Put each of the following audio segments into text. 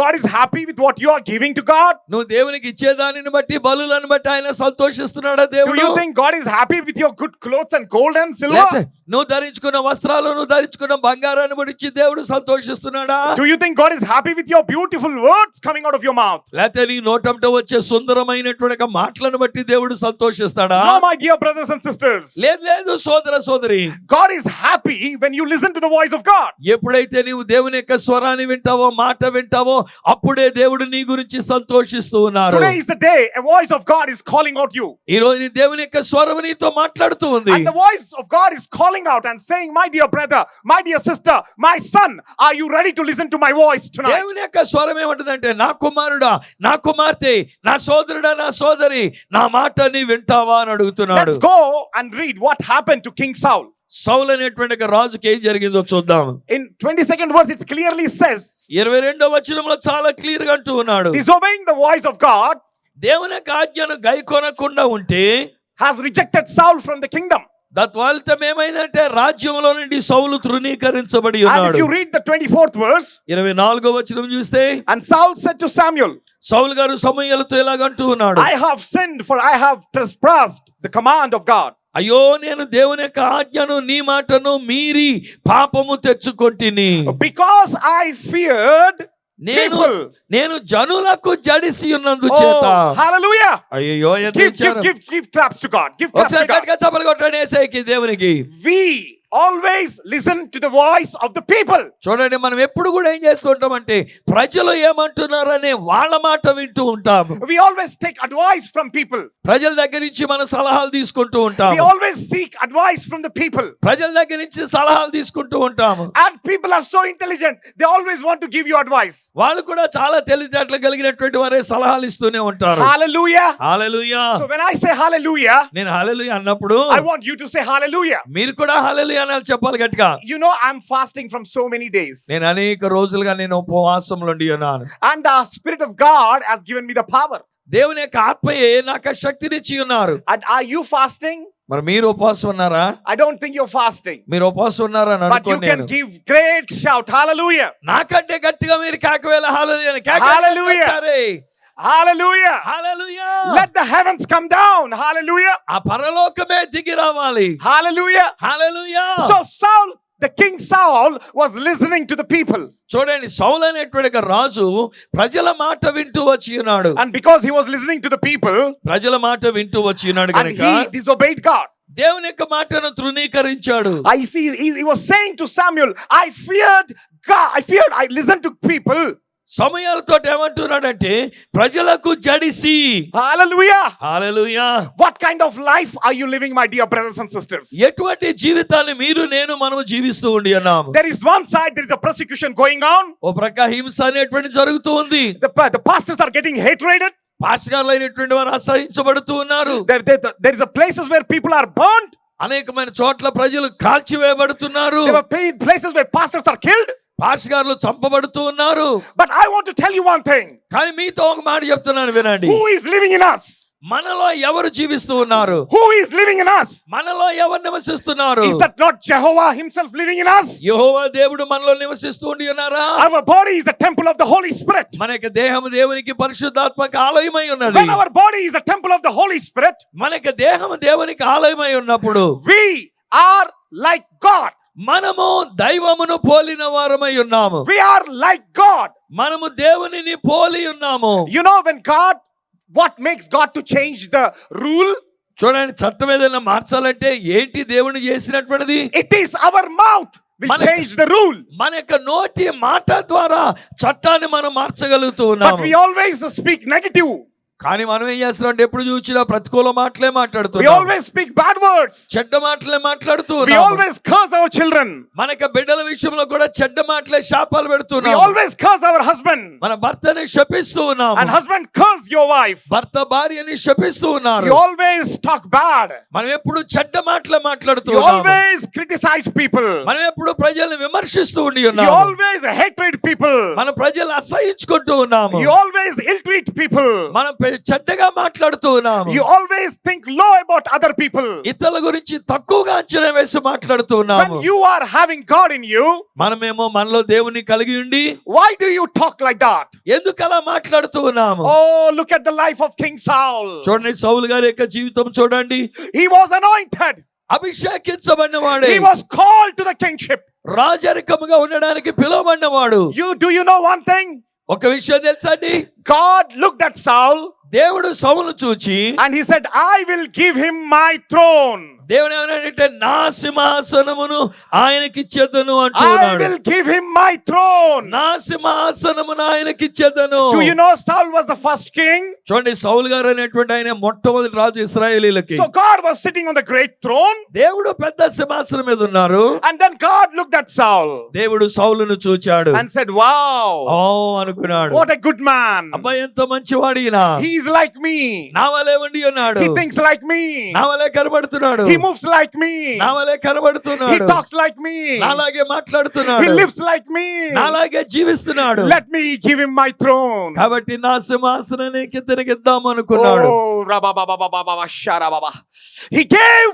God is happy with what you are giving to God? నువ్వు దేవునికి ఇచ్చేదానిని బట్టి బలులను బట్టి ఆయన సంతోషిస్తున్నాడా Do దేవుడు? you think God is happy with your good clothes and gold and silver? లేకపోతే నువ్వు ధరించుకున్న వస్త్రాలు, నువ్వు ధరించుకున్న బంగారాన్ని బట్టి దేవుడు సంతోషిస్తున్నాడా? Do you think God is happy with your beautiful words coming out of your mouth? లేకపోతే నీ నోటంట వచ్చే సుందరమైనటువంటి మాటలను బట్టి దేవుడు సంతోషిస్తాడా? No, my dear brothers and sisters. లేదు లేదు సోదర సోదరి, God is happy when you listen to the voice of God. ఎప్పుడైతే నీవు దేవుని యొక్క స్వరాన్ని వింటావో, మాట వింటావో, అప్పుడే దేవుడు నీ గురించి సంతోషిస్తూ ఉన్నారు. Today is the day a voice of God is calling out you. ఈ రోజు నీ దేవుని యొక్క స్వరం నీతో మాట్లాడుతూ ఉంది. And the voice of God is calling out and saying, my dear brother, my dear sister, my son, are you ready to listen to my voice tonight? దేవుని యొక్క స్వరం ఏమంటుందంటే, నా కుమారుడా, నా కుమార్తె, నా సోదరుడా, నా సోదరి, నా మాట నీ వింటావా అని అడుగుతున్నాడు. Let's go and read what happened to King Saul. సౌలు అనేటువంటి ఒక రాజుకి ఏం జరిగిందో చూద్దాం. In 22nd verse it clearly says, 22వ వచనంలో చాలా క్లియర్ గా అంటూ ఉన్నాడు, disobeying the voice of God దేవుని యొక్క ఆజ్ఞను గైకొనకుండా ఉంటే has rejected Saul from the kingdom. తత్ఫలితం ఏమైందంటే రాజ్యంలో నుండి సౌలు తృణీకరించబడి And if ఉన్నాడు. you read the 24th verse, 24వ వచనం చూస్తే, and Saul said to Samuel, సౌలు గారు సమూయేలుతో ఇలాగంటూ ఉన్నాడు, I have sinned, for I have trespassed the command of God. అయ్యో నేను దేవుని యొక్క ఆజ్ఞను నీ మాటను మీరి పాపము తెచ్చుకొంటిని. Because I feared నేను people. నేను జనులకు జడిసి ఉన్నందు చేత. Oh, hallelujah. అయ్యో Give claps to God. Give claps to ఒకసారి God. గట్టిగా చప్పట్లు కొట్టండి యేసయ్యకి, దేవునికి. We always listen to the voice of the people. చూడండి, మనం ఎప్పుడు కూడా ఏం చేస్తూ ఉంటామంటే ప్రజలు ఏమంటున్నారనే వాళ్ళ మాట వింటూ ఉంటాం. We always take advice from people. ప్రజల దగ్గర నుంచి మనం సలహాలు తీసుకుంటూ ఉంటాం. We always seek advice from the people. ప్రజల దగ్గర నుంచి సలహాలు తీసుకుంటూ ఉంటాము. And people are so intelligent, they always want to give you advice. వాళ్ళు కూడా చాలా తెలివితేటలు కలిగినటువంటి వారే సలహాలు ఇస్తూనే ఉంటారు. Hallelujah. Hallelujah. So when I say hallelujah, నేను హల్లెలూయా అన్నప్పుడు I want you to say hallelujah. మీరు కూడా హల్లెలూయా అని చెప్పాలి గట్టిగా. You know, I'm fasting from so many days. నేను అనేక రోజులుగా నేను ఉపవాసంలో ఉండి ఉన్నాను. And the Spirit of God has given me the power. దేవుని యొక్క ఆత్మయే నాకు శక్తినిచ్చి ఉన్నారు. And are you fasting? మరి మీరు ఉపవాసం ఉన్నారా? I don't think you're fasting. మీరు ఉపవాసం ఉన్నారని But you can అనుకోను. give great shout, hallelujah. నాకంటే గట్టిగా మీరు కేకవేళ హల్లెలూయా అని Hallelujah. Hallelujah. Hallelujah. Let the heavens come down. Hallelujah. ఆ పరలోకమే దిగి రావాలి. Hallelujah. Hallelujah. So Saul, the king Saul, was listening to the people. చూడండి, సౌలు అనేటువంటి రాజు ప్రజల మాట వింటూ వచ్చి ఉన్నాడు. And because he was listening to the people, ప్రజల మాట వింటూ వచ్చి ఉన్నాడు and కనుక he disobeyed God. దేవుని యొక్క మాటను తృణీకరించాడు. I see, he was saying to Samuel, I feared God. I listened to people. సమయాలతో ఏమంటున్నాడంటే ప్రజలకు జడిసి. Hallelujah. Hallelujah. What kind of life are you living, my dear brothers and sisters? ఎటువంటి జీవితాన్ని మీరు నేను మనము జీవిస్తూ ఉండి ఉన్నాము. There is one side, there is a persecution going on. ఓ ప్రక్క హింస అనేటువంటి జరుగుతూ ఉంది. The pastors are getting hated. పాస్టర్లు అయినటువంటి వారు అసహించబడుతూ ఉన్నారు. There is a places where people are burnt. అనేకమైన చోట్ల ప్రజలు కాల్చివేయబడుతున్నారు. There were places where pastors are killed. పాస్టర్లు చంపబడుతూ ఉన్నారు. But I want to tell you one thing. కానీ మీతో ఒక మాట చెప్తున్నాను వినండి. Who is living in us? మనలో ఎవరు జీవిస్తూ ఉన్నారు? Who is living in us? మనలో ఎవరు నివసిస్తున్నారు? Is that not Jehovah himself living in us? యెహోవా దేవుడు మనలో నివసిస్తూ ఉండి ఉన్నారా? Our body is the temple of the Holy Spirit. మన యొక్క దేహము దేవునికి పరిశుద్ధాత్మక ఆలయమై ఉన్నది. When our body is the temple of the Holy Spirit, మన యొక్క దేహము దేవునికి ఆలయమై ఉన్నప్పుడు we are like God. మనము దైవమును పోలిన వారమై ఉన్నాము. We are like God. మనము దేవునిని పోలి ఉన్నాము. You know, what makes God to change the rule? చూడండి, చట్టం ఏదైనా మార్చాలంటే ఏంటి దేవుని చేసినటువంటిది? It is our mouth will change the rule. మన యొక్క నోటి మాట ద్వారా చట్టాన్ని మనం మార్చగలుగుతూ But ఉన్నాము. we always speak negative. కానీ మనం ఏం చేస్తున్నాం? ఎప్పుడు చూసినా ప్రతికూల మాటలే We మాట్లాడుతున్నాం. always speak bad words. చెడ్డ మాటలే మాట్లాడుతూ We ఉన్నాము. always curse our children. మన యొక్క బిడ్డల విషయంలో కూడా చెడ్డ మాటలే శాపాలు We పెడుతున్నాము. always curse our husband. మన భర్తని శపిస్తూ ఉన్నాము. And husband curse your wife. భర్త భార్యని శపిస్తూ ఉన్నారు. You always talk bad. మనం ఎప్పుడు చెడ్డ మాటలే మాట్లాడుతూ You ఉన్నాము. always criticize people. మనం ఎప్పుడు ప్రజల్ని విమర్శిస్తూ ఉండి You ఉన్నాము. always hatred people. మన ప్రజలు అసహించుకుంటూ ఉన్నాము. You always ill treat people. మన చెడ్డగా మాట్లాడుతూ ఉన్నాము. You always think low about other people. ఇతరుల గురించి తక్కువగా అంచనా వేసి మాట్లాడుతూ When ఉన్నాము. you are having God in you, మనమేమో మనలో దేవుని కలిగి ఉండి why do you talk like that? ఎందుకు అలా మాట్లాడుతూ ఉన్నాము? Oh, look at the life of King Saul. చూడండి, సౌలు గారి యొక్క జీవితం చూడండి. He was anointed. అభిషేకించబడిన వాడే, He was called to the kingship. రాజరికముగా ఉండడానికి పిలువబడినవాడు. Do you know one thing? ఒక విషయం తెలుసా అండి? God looked at Saul దేవుడు సౌలు చూచి and he said, I will give him my throne. దేవుడు ఏమన్నాడంటే నా సింహాసనమును ఆయనకి ఇచ్చేదను I అంటున్నాడు. will give him my throne. నా సింహాసనమును ఆయనకి ఇచ్చేదను. Do you know Saul was the first king? చూడండి, సౌలు గారు అనేటువంటి ఆయన మొట్టమొదటి రాజు ఇశ్రాయేలీలకి. So God was sitting on the great throne. దేవుడు పెద్ద సింహాసనం మీద ఉన్నారు. And then God looked at Saul దేవుడు సౌలును చూచాడు. and said, wow, ఓ అనుకున్నాడు, what a good man. అబ్బాయి ఎంత మంచివాడు ఈయన, He is like me. నా వలే ఉండి ఉన్నాడు, He thinks like me. నా వలే కనబడుతున్నాడు, He moves like me. నా వలే He కనబడుతున్నాడు, talks like me. నాలాగే He మాట్లాడుతున్నాడు, lives like me. నాలాగే జీవిస్తున్నాడు. Let me give him my throne. కాబట్టి నా సింహాసనానికి తిరిగిద్దాం అనుకున్నాడు. Oh, rababababababa, sharababa. He gave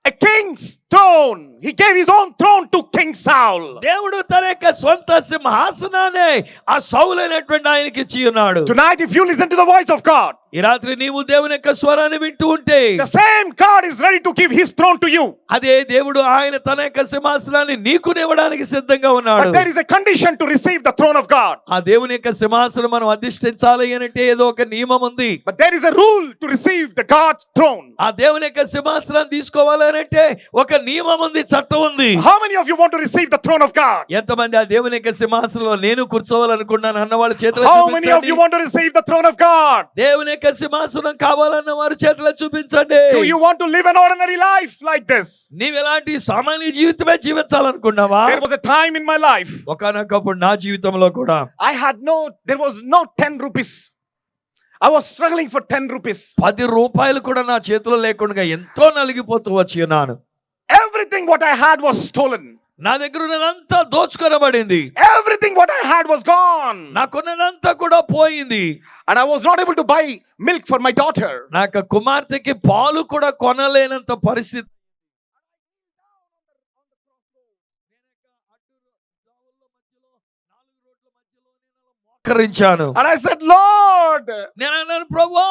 a king's throne. He gave his own throne to King Saul. దేవుడు తన యొక్క సొంత సింహాసనాన్ని ఆ సౌలు అనేటువంటి ఆయనకి ఇచ్చి ఉన్నాడు. Tonight, if you listen to the voice of God, ఈ రాత్రి నీవు దేవుని యొక్క స్వరాన్ని వింటూ ఉంటే the same God is ready to give his throne to you. అదే దేవుడు ఆయన తన యొక్క సింహాసనాన్ని నీకు ఇవ్వడానికి సిద్ధంగా ఉన్నాడు. But there is a condition to receive the throne of God. ఆ దేవుని యొక్క సింహాసనం మనం అధిష్ఠించాలి అంటే ఏదో ఒక నియమం ఉంది. But there is a rule to receive the God's throne. ఆ దేవుని యొక్క సింహాసనాన్ని తీసుకోవాలి అంటే ఒక నియమం ఉంది, చట్టం ఉంది. How many of you want to receive the throne of God? ఎంతమంది ఆ దేవుని యొక్క సింహాసనంలో నేను కూర్చోవాలనుకున్నాను అన్న వాళ్ళ చేతులు How many of you want to receive the throne of God? దేవుని యొక్క సింహాసనం కావాలన్న వారి చేతులు చూపించండి. Do you want to live an ordinary life like this? నీవు ఎలాంటి సామాన్య జీవితమే జీవించాలనుకున్నావా? There was a time in my life, ఒకానొకప్పుడు నా జీవితంలో కూడా there was no 10 rupees. I was struggling for 10 rupees. 10 రూపాయలు కూడా నా చేతిలో లేకుండా ఎంతో నలిగిపోతూ వచ్చి ఉన్నాను. Everything what I had was stolen. నా దగ్గర ఉన్నదంతా దోచుకొనబడింది. Everything what I had was gone. నాకున్నదంతా కూడా పోయింది. And I was not able to buy milk for my daughter. నా యొక్క కుమార్తెకి పాలు కూడా కొనలేనంత పరిస్థితి. మోకరించాను. And I said, Lord, నేను అన్నాను, ప్రభువా,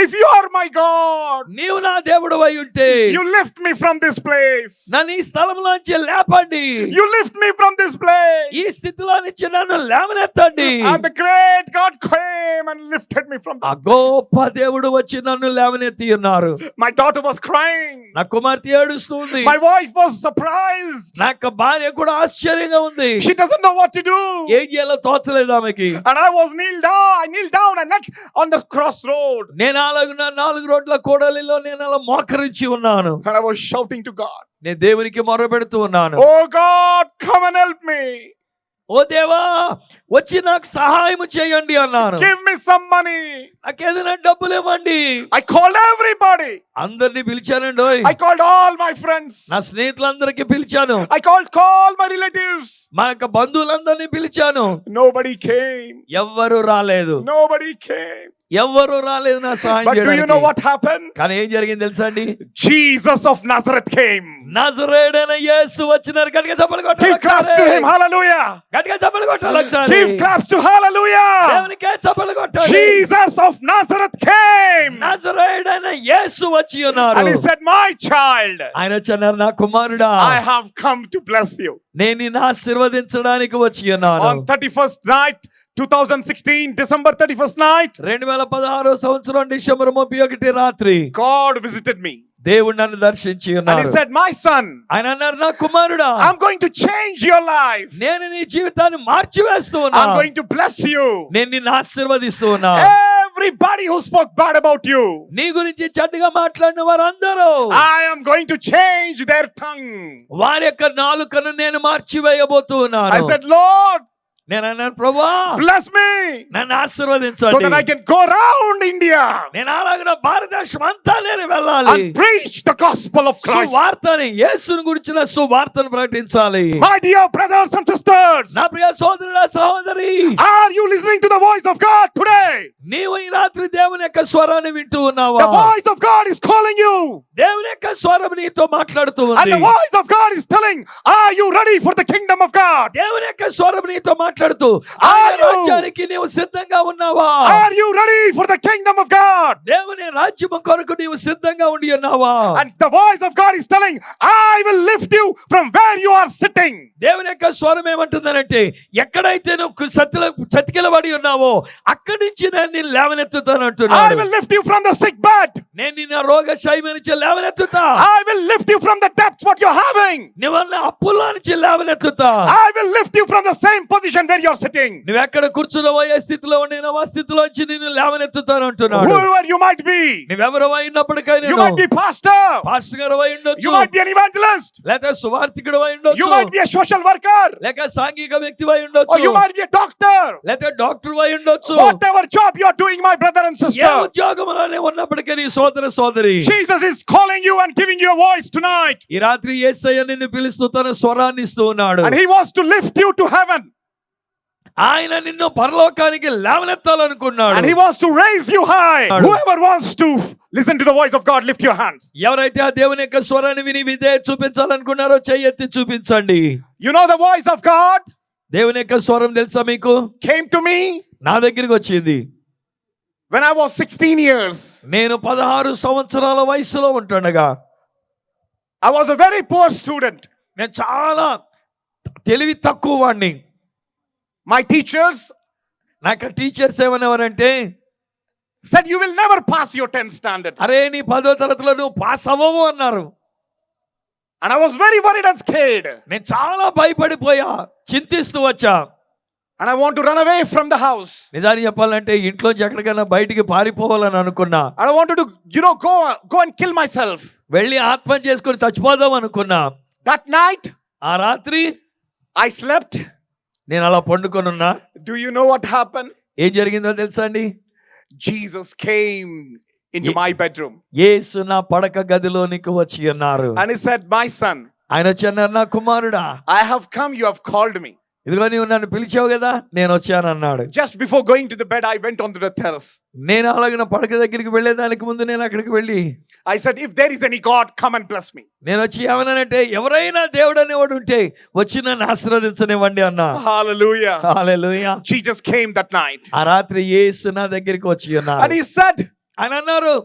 if you are my God, నీవు నా దేవుడు అయి ఉంటే you lift me from this place. నన్ను ఈ స్థలంలోంచి లేపండి. You lift me from this place. ఈ స్థితిలో నుంచి నన్ను లేవనెత్తండి. And the great God came and lifted me from ఆ the గొప్ప దేవుడు వచ్చి నన్ను లేవనెత్తి ఉన్నారు. My daughter was crying. నా కుమార్తె ఏడుస్తుంది. My wife was surprised. నా యొక్క భార్య కూడా ఆశ్చర్యంగా ఉంది. She doesn't know what to do. ఏం చేయాలో తోచలేదు ఆమెకి. And I was kneeled down. I kneeled down and knelt on the crossroad. నేను అలాగున్న 4 రోడ్ల కూడలిలో నేను అలా మోకరించి ఉన్నాను. And I was shouting to God, నేను దేవునికి మొరపెడుతూ ఉన్నాను. oh God, come and help me. ఓ దేవా, వచ్చి నాకు సహాయం చేయండి అన్నాను. Give me some money. నాకు ఏదైనా డబ్బులు ఇవ్వండి. I called everybody. అందరిని పిలిచానండి. I called all my friends. నా స్నేహితులందరికీ పిలిచాను. I called all my relatives. మా యొక్క బంధువులందరినీ పిలిచాను. Nobody came. ఎవ్వరు రాలేదు. Nobody came. ఎవ్వరు రాలేదు నా సహాయం But do you know చేయడానికి. what happened? కానీ ఏం జరిగింది తెలుసా అండి? Jesus of Nazareth came. నజరేయుడైన యేసు వచ్చినారు. గట్టిగా చప్పట్లు కొట్టాలి Give claps to him. Hallelujah. గట్టిగా చప్పట్లు కొట్టాలి ఒకసారి. Give claps to hallelujah. దేవునికే చప్పట్లు కొట్టాలి. Jesus of Nazareth came. నజరేయుడైన యేసు వచ్చి ఉన్నారు. And he said, my child, ఆయన వచ్చారు, నా కుమారుడా, I have come to bless you. నేను నిన్ను ఆశీర్వదించడానికి వచ్చి ఉన్నాను. On 31st night, 2016, December 31st night, 2016 సంవత్సరం డిసెంబర్ 31 రాత్రి God visited me. దేవుడు నన్ను దర్శించి And ఉన్నారు. he said, my son, ఆయన అన్నారు, నా కుమారుడా, I'm going to change your life. నేను నీ జీవితాన్ని మార్చివేస్తూ I'm ఉన్నా. going to bless you. నేను నిన్ను ఆశీర్వదిస్తూ ఉన్నా. Everybody who spoke bad about you, నీ గురించి చెడ్డగా మాట్లాడిన వారందరూ I am going to change their tongue. వారి యొక్క నాలుకను నేను మార్చివేయబోతూ ఉన్నాను. I said, Lord, నేను అన్నాను, ప్రభువా bless me నన్ను so ఆశీర్వదించండి, that I can go around India నేను అలాగే భారతదేశం అంతా నేను వెళ్ళాలి, and preach the gospel of Christ. సువార్తని, యేసుని గురించిన సువార్తను ప్రకటించాలి. My dear brothers and sisters, నా ప్రియ సోదరుడా సహోదరి, are you listening to the voice of God today? నీవు ఈ రాత్రి దేవుని యొక్క స్వరాన్ని వింటూ ఉన్నావా? The voice of God is calling you, దేవుని యొక్క స్వరం నీతో మాట్లాడుతూ and ఉంది. the voice of God is telling, are you ready for the kingdom of God? దేవుని యొక్క స్వరం నీతో మాట్లాడుతూ, Are ఆయన you? రాజ్యానికి నీవు సిద్ధంగా ఉన్నావా? Are you ready for the kingdom of God? దేవుని రాజ్యము కొరకు నీవు సిద్ధంగా ఉండి ఉన్నావా? And the voice of God is telling, I will lift you from where you are sitting. దేవుని యొక్క స్వరం ఏమంటుందనంటే, ఎక్కడైతే నువ్వు చతికిలబడి ఉన్నావో అక్కడి నుంచి నేను నిన్ను లేవనెత్తుతాను I అంటున్నాడు. will lift you from the sick bed. నేను నిన్ను రోగ శైలి నుంచి లేవనెత్తుతా. I will lift you from the depths what you're having. నువ్వు అప్పుల నుంచి లేవనెత్తుతా. I will lift you from the same position where you're sitting. నువ్వు ఎక్కడ కూర్చున్నావో, ఏ స్థితిలో ఉండినావో ఆ స్థితిలోంచి నిన్ను లేవనెత్తుతాను అంటున్నాడు. Whoever you might be, నువ్వెవరో అయినప్పటికైనా, you might be pastor, pastor గారు అయి you ఉండొచ్చు, might be an evangelist, లేక సువార్థికుడు అయి you ఉండొచ్చు, might be a social worker, లేక సాంఘిక వ్యక్తి అయి or ఉండొచ్చు, you might be a doctor. లేక డాక్టర్ అయి ఉండొచ్చు. Whatever job you're doing, my brother and A sister, ఉద్యోగంలోనే ఉన్నప్పటికీ నీ సోదర సోదరి, Jesus is calling you and giving you a voice tonight, ఈ రాత్రి యేసయ్య నిన్ను పిలుస్తూ తన స్వరాన్ని ఇస్తూ ఉన్నాడు. and he wants to lift you to heaven, ఆయన నిన్ను పరలోకానికి లేవనెత్తాలనుకున్నాడు. and he wants to raise you high. Whoever wants to listen to the voice of God, lift your hands. ఎవరైతే ఆ దేవుని యొక్క స్వరాన్ని విని విధే చూపించాలనుకున్నారో చెయ్యెత్తి చూపించండి. You know the voice of God దేవుని యొక్క స్వరం తెలుసా మీకు? came to me నా దగ్గరికి వచ్చింది when I was 16 years. నేను 16 సంవత్సరాల వయసులో ఉంటుండగా. I was a very poor student. నేను చాలా తెలివి తక్కువ వాడిని. My teachers నాకు teachers ఏమనేవారంటే, said you will never pass your 10th standard. అరే నీ 10వ తరగతిలో నువ్వు పాస్ అవ్వవు అన్నారు. And I was very worried and scared. నేను చాలా భయపడిపోయా, చింతిస్తూ వచ్చా. And I want to run away from the house. నిజాన్ని చెప్పాలంటే ఇంట్లోంచి ఎక్కడికైనా బయటికి పారిపోవాలని అనుకున్నా. And I wanted to, go and kill myself. వెళ్ళి ఆత్మహత్య చేసుకొని చచ్చిపోదాం అనుకున్నా. That night, ఆ రాత్రి I slept. నేను అలా పండుకొని ఉన్నా. Do you know what happened? ఏం జరిగిందో తెలుసా అండి? Jesus came into my bedroom. యేసు నా పడక గదిలోనికి వచ్చి ఉన్నారు. And he said, my son, ఆయన వచ్చి అన్నారు, నా కుమారుడా, I have come, you have called me. ఇదిగో నీవు నన్ను పిలిచావు కదా, నేను వచ్చాను అన్నాడు. Just before going to the bed, I went onto the terrace. నేను అలాగే నా పడక దగ్గరికి వెళ్ళేదానికి ముందు నేను అక్కడికి వెళ్ళి I said, if there is any God, come and bless me. నేను వచ్చి ఏమన్నానంటే, ఎవరైనా దేవుడు అనేవాడు ఉంటే వచ్చి నన్ను ఆశీర్వదించనివ్వండి అన్నా. Hallelujah. Hallelujah. Jesus came that night. ఆ రాత్రి యేసు నా దగ్గరికి వచ్చి ఉన్నారు. And he said, ఆయన అన్నారు,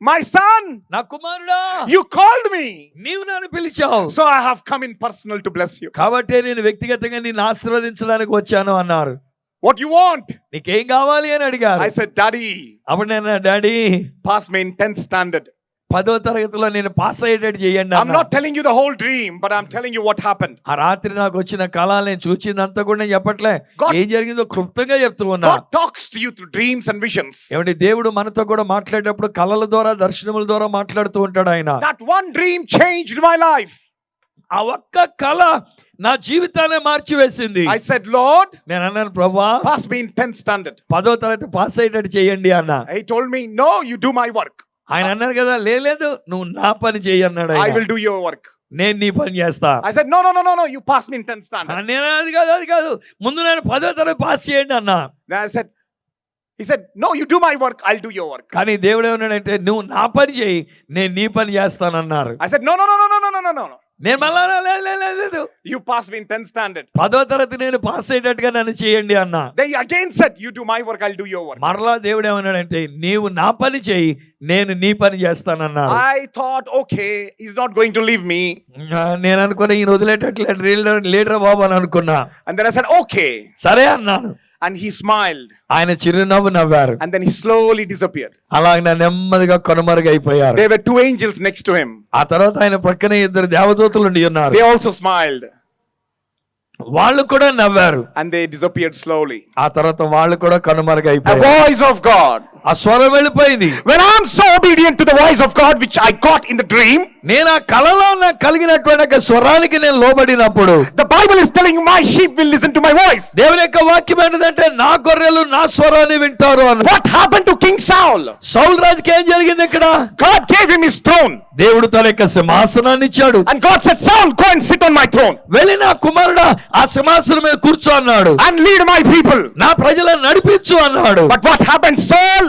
my son, నా కుమారుడా, you called me. నీవు నన్ను పిలిచావు, So I have come in personal to bless you. కాబట్టి నేను వ్యక్తిగతంగా నిన్ను ఆశీర్వదించడానికి వచ్చాను అన్నారు. What you want? నీకేం కావాలి అని అడిగారు. I said, Daddy, అప్పుడు నేను, daddy pass me in 10th standard. 10వ తరగతిలో నేను పాస్ అయ్యేటట్టు చేయండి I'm అన్నా. not telling you the whole dream, but I'm telling you what happened. ఆ రాత్రి నాకు వచ్చిన కళ నేను చూసిందంతా కూడా నేను చెప్పట్లే, God- ఏం జరిగిందో క్లుప్తంగా చెప్తూ ఉన్నా. God talks to you through dreams and visions. ఏమంటే దేవుడు మనతో కూడా మాట్లాడేటప్పుడు కళల ద్వారా, దర్శనముల ద్వారా మాట్లాడుతూ ఉంటాడు ఆయన. That one dream changed my life. ఆ ఒక్క కళ నా జీవితాన్ని మార్చివేసింది. I said, Lord, నేను అన్నాను, ప్రభువా pass me in 10th standard. 10వ తరగతి పాస్ అయ్యేటట్టు చేయండి అన్న. He told me, no, you do my work. ఆయన అన్నారు కదా, లేదు నువ్వు నా పని చేయి అన్నాడు I ఆయన. will do your work. నేను నీ పని చేస్తా. I said, no, you pass me in 10th standard. నేను అది కాదు ముందు నేను 10వ తరగతి పాస్ చేయండి అన్నా. Then he said, no, you do my work, I'll do your work. కానీ దేవుడు ఏమన్నాడంటే, నువ్వు నా పని చేయి, నేను నీ పని చేస్తానన్నారు. I said, no. నేను మళ్ళా లేదు, You pass me in 10th standard. 10వ తరగతి నేను పాస్ అయ్యేటట్టుగా నన్ను చేయండి అన్నా. They again said, you do my work, I'll do your work. మరలా దేవుడు ఏమన్నాడంటే, నీవు నా పని చేయి, నేను నీ పని చేస్తానన్నారు. I thought, okay, he's not going to leave me. నేను అనుకున్నా, ఈయన వదిలేటట్లేదు లీడర్ బాబు అని అనుకున్నా. And then I said, okay. సరే అన్నాను. And he smiled. ఆయన చిరునవ్వు నవ్వారు. And then he slowly disappeared. అలాగే నెమ్మదిగా కనుమరుగైపోయారు. There were 2 angels next to him. ఆ తర్వాత ఆయన పక్కనే 2 దేవదూతలు ఉండి ఉన్నారు. They also smiled. వాళ్ళు కూడా నవ్వారు. And they disappeared slowly. ఆ తర్వాత వాళ్ళు కూడా A కనుమరుగైపోయారు. voice of God. ఆ ఆ స్వరం వెళ్ళిపోయింది. When I'm so obedient to the voice of God, which I got in the dream, నేను ఆ కలలో నాకు కలిగినటువంటి ఒక స్వరానికి నేను లోబడినప్పుడు the Bible is telling my sheep will listen to my voice. దేవుని యొక్క వాక్యం ఏంటంటే నా గొర్రెలు నా స్వరాన్ని వింటారు అని. What happened to King Saul? సౌలు రాజుకి ఏం జరిగింది ఇక్కడ? God gave him his throne. దేవుడు తన యొక్క సింహాసనాన్ని ఇచ్చాడు. And God said, Saul, go and sit on my throne. వెళ్ళి నా కుమారుడా ఆ సింహాసనం మీద కూర్చో అన్నాడు. And lead my people. నా ప్రజలను నడిపించు అన్నాడు. But what happened? Saul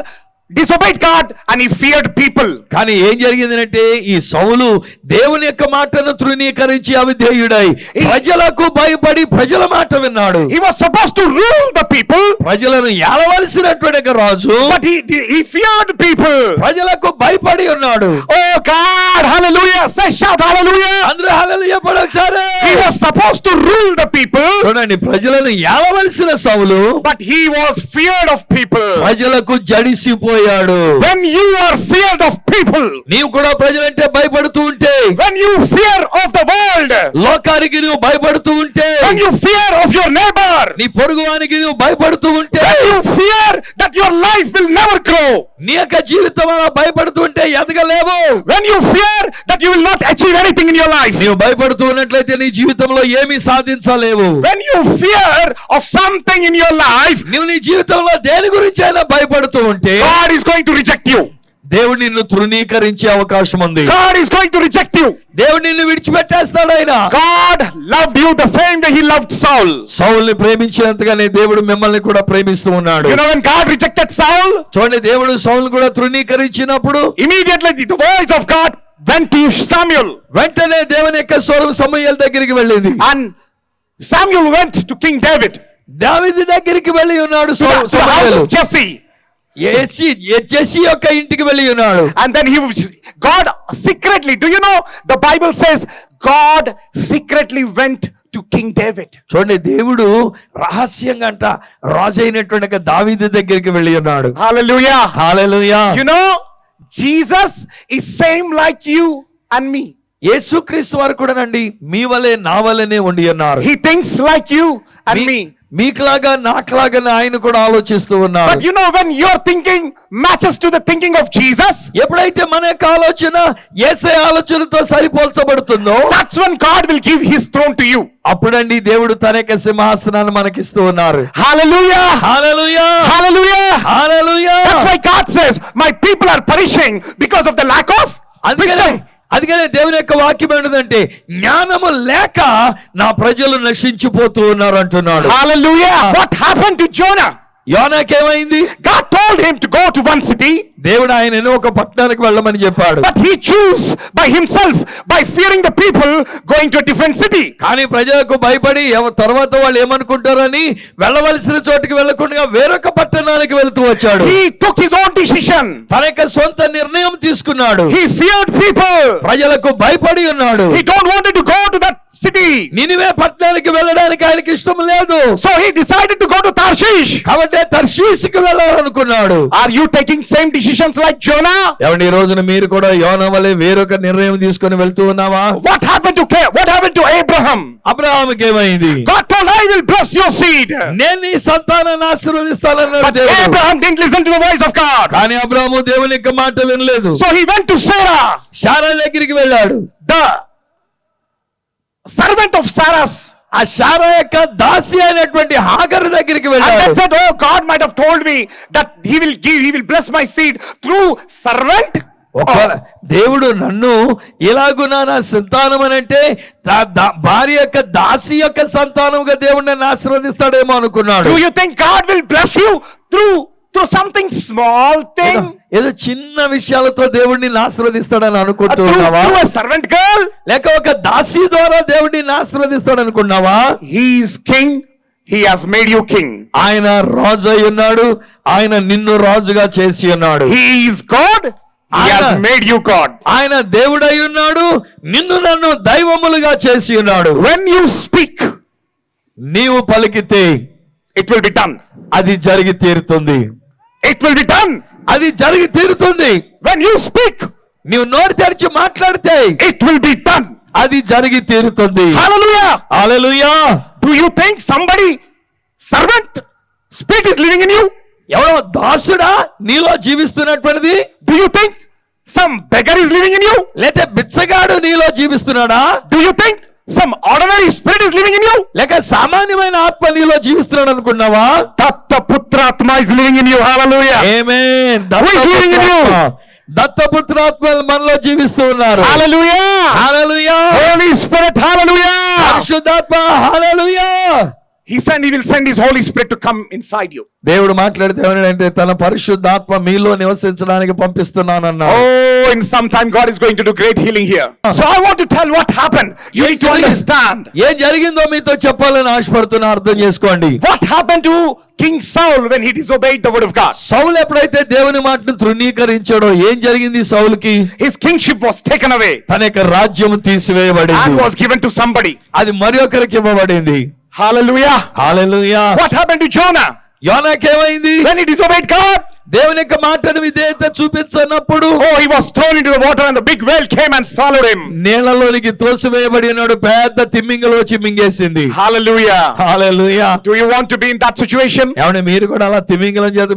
disobeyed God and he feared people. కానీ ఏం జరిగిందంటే ఈ సౌలు దేవుని యొక్క మాటను తృణీకరించి అవిధేయుడై ప్రజలకు భయపడి ప్రజల మాట విన్నాడు. He was supposed to rule the people, ప్రజలను ఏలవలసినటువంటి రాజు, but he feared people. ప్రజలకు భయపడి ఉన్నాడు. Oh God, hallelujah. Say shout hallelujah. అందరూ హల్లెలూయా పడు ఒకసారి. He was supposed to rule the people, చూడండి, ప్రజలను ఏలవలసిన సౌలు but he was feared of people. ప్రజలకు జడిసిపోయాడు. When you are feared of people, నీవు కూడా ప్రజలంటే భయపడుతూ ఉంటే, when you fear of the world, లోకానికి నువ్వు భయపడుతూ ఉంటే, when you fear of your neighbor, నీ పొరుగువానికి నువ్వు భయపడుతూ ఉంటే, when you fear that your life will never grow, నీ యొక్క జీవితం అలా భయపడుతూ ఉంటే ఎదగలేవు. when you fear that you will not achieve anything in your life, నీవు భయపడుతూ ఉన్నట్లయితే నీ జీవితంలో ఏమీ సాధించలేవు. when you fear of something in your life, నువ్వు నీ జీవితంలో దేని గురించి అయినా భయపడుతూ ఉంటే God is going to reject you. దేవుడు నిన్ను తృణీకరించే అవకాశం ఉంది. God is going to reject you. దేవుడు నిన్ను విడిచిపెట్టేస్తాడు. ఆయన God loved you the same way he loved Saul. సౌలుని ప్రేమించినంతగానే దేవుడు మిమ్మల్ని కూడా ప్రేమిస్తూ ఉన్నాడు. You know, when God rejected Saul, చూడండి, దేవుడు సౌలుని కూడా తృణీకరించినప్పుడు immediately the voice of God went to Samuel. వెంటనే దేవుని యొక్క స్వరం సమూయేలు దగ్గరికి వెళ్ళింది. And Samuel went to King David, దావీదు దగ్గరికి వెళ్ళి ఉన్నాడు. to the house Samuel of Jesse. Jesse యొక్క ఇంటికి వెళ్ళి ఉన్నాడు. And then God secretly, do you know, the Bible says God secretly went to King David. చూడండి, దేవుడు రహస్యంగా అంట రాజు అయినటువంటి దావీదు దగ్గరికి వెళ్ళి ఉన్నాడు. Hallelujah. Hallelujah. You know, Jesus is same like you and me. యేసుక్రీస్తు వారు కూడానండి మీ వలె నా వలెనే ఉండి ఉన్నారు. He thinks like you and me. మీకులాగా నాకులాగా ఆయన కూడా ఆలోచిస్తూ ఉన్నారు. But you know, when your thinking matches to the thinking of Jesus, ఎప్పుడైతే మన యొక్క ఆలోచన యేసే ఆలోచనతో సరిపోల్చబడుతుందో, that's when God will give his throne to you. అప్పుడండి దేవుడు తన యొక్క సింహాసనాన్ని మనకిస్తూ ఉన్నారు. Hallelujah. Hallelujah. Hallelujah. Hallelujah. That's why God says, my people are perishing because of the lack of wisdom. అందుకనే దేవుని యొక్క వాక్యం ఏంటంటే జ్ఞానము లేక నా ప్రజలు నశించిపోతూ ఉన్నారు అంటున్నాడు. Hallelujah. What happened to Jonah? యోనాకేమైంది? God told him to go to one city, దేవుడు ఆయనను ఒక పట్టణానికి వెళ్ళమని చెప్పాడు. but he chose by himself, by fearing the people, going to a different city. కానీ ప్రజలకు భయపడి తర్వాత వాళ్ళు ఏమనుకుంటారని వెళ్ళవలసిన చోటుకి వెళ్ళకుండా వేరొక పట్టణానికి వెళ్తూ వచ్చాడు. He took his own decision. తన యొక్క సొంత నిర్ణయం తీసుకున్నాడు. He feared people. ప్రజలకు భయపడి ఉన్నాడు. He don't wanted to go to that city. Nineveh పట్టణానికి వెళ్ళడానికి ఆయనకి ఇష్టం లేదు. So he decided to go to Tarshish. కాబట్టి తర్షీషుకి వెళ్ళాలనుకున్నాడు. Are you taking same decisions like Jonah? ఏమండి, ఈ రోజున మీరు కూడా యోనా వలె వేరొక నిర్ణయం తీసుకొని వెళ్తూ ఉన్నావా? What happened to Abraham? అబ్రహాముకి ఏమైంది? God told, I will bless your seed. నేను నీ సంతానాన్ని ఆశీర్వదిస్తానన్నాడు But దేవుడు. Abraham didn't listen to the voice of God. కానీ అబ్రహాము దేవుని యొక్క మాట వినలేదు. So he went to Sarah, Sarah దగ్గరికి వెళ్ళాడు. the servant of Sarah's. ఆ శారా యొక్క దాసి అయినటువంటి హాగరు దగ్గరికి And వెళ్ళాడు. they said, oh, God might have told me that he will bless my seed through servant. ఒకవేళ దేవుడు నన్ను ఇలాగునా నా సంతానం అని అంటే భార్య యొక్క దాసి యొక్క సంతానముగా దేవుడు నన్ను ఆశీర్వదిస్తాడేమో అనుకున్నాడు. Do you think God will bless you through something small thing? ఏదో చిన్న విషయాలతో దేవుడిని ఆశీర్వదిస్తాడని అనుకుంటున్నావా? Through a servant girl? లేక ఒక దాసి ద్వారా దేవుడిని ఆశీర్వదిస్తాడు అనుకున్నావా? He is king. He has made you king. ఆయన రాజు అయి ఉన్నాడు. ఆయన నిన్ను రాజుగా చేసి ఉన్నాడు. He is God. He has made you God. ఆయన దేవుడై ఉన్నాడు. నిన్ను నన్ను దైవములుగా చేసి ఉన్నాడు. When you speak, నీవు పలికితే it will be done. అది జరిగి తీరుతుంది. It will be done. అది జరిగి తీరుతుంది. When you speak, నీవు నోరు తెరిచి మాట్లాడితే it will be done. అది జరిగి తీరుతుంది. Hallelujah. Hallelujah. Do you think servant spirit is living in you? ఎవరో దాసుడా నీలో జీవిస్తున్నటువంటిది? Do you think some beggar is living in you? లేక బిచ్చగాడు నీలో జీవిస్తున్నాడా? Do you think some ordinary spirit is living in you? లేక సామాన్యమైన ఆత్మ నీలో జీవిస్తున్నాడు అనుకున్నావా? Dattaputratma is living in you. Hallelujah. Amen. Who is living in you? దత్తపుత్రాత్మ మనలో జీవిస్తూ ఉన్నారు. Hallelujah. హల్లెలూయా. Holy Spirit. Hallelujah. పరిశుద్ధాత్మ. హల్లెలూయా. He will send his Holy Spirit to come inside you. దేవుడు మాట్లాడితే ఏమన్నాడంటే తన పరిశుద్ధాత్మ మీలో నివసించడానికి పంపిస్తున్నానన్నాడు. Oh, in some time God is going to do great healing here. So I want to tell what happened. You need to understand. ఏం జరిగిందో మీతో చెప్పాలని ఆశపడుతున్నా, అర్థం చేసుకోండి. What happened to King Saul when he disobeyed the word of God? సౌలు ఎప్పుడైతే దేవుని మాటను తృణీకరించాడో ఏం జరిగింది సౌలుకి? His kingship was taken away తన యొక్క రాజ్యం తీసివేయబడింది. and was given to somebody. అది మరి ఒకరికి ఇవ్వబడింది. Hallelujah. Hallelujah. What happened to Jonah యోనాకేమైంది? when he disobeyed God? దేవుని యొక్క మాటను విధేయత చూపించనప్పుడు Oh, he was thrown into the water and the big whale came and swallowed him. నీళ్ళలోనికి తోసివేయబడినాడు, పెద్ద తిమ్మింగలు వచ్చి మింగేసింది. Hallelujah. Hallelujah. Do you want to be in that situation? ఏమండి మీరు కూడా అలా తిమ్మింగలం చేత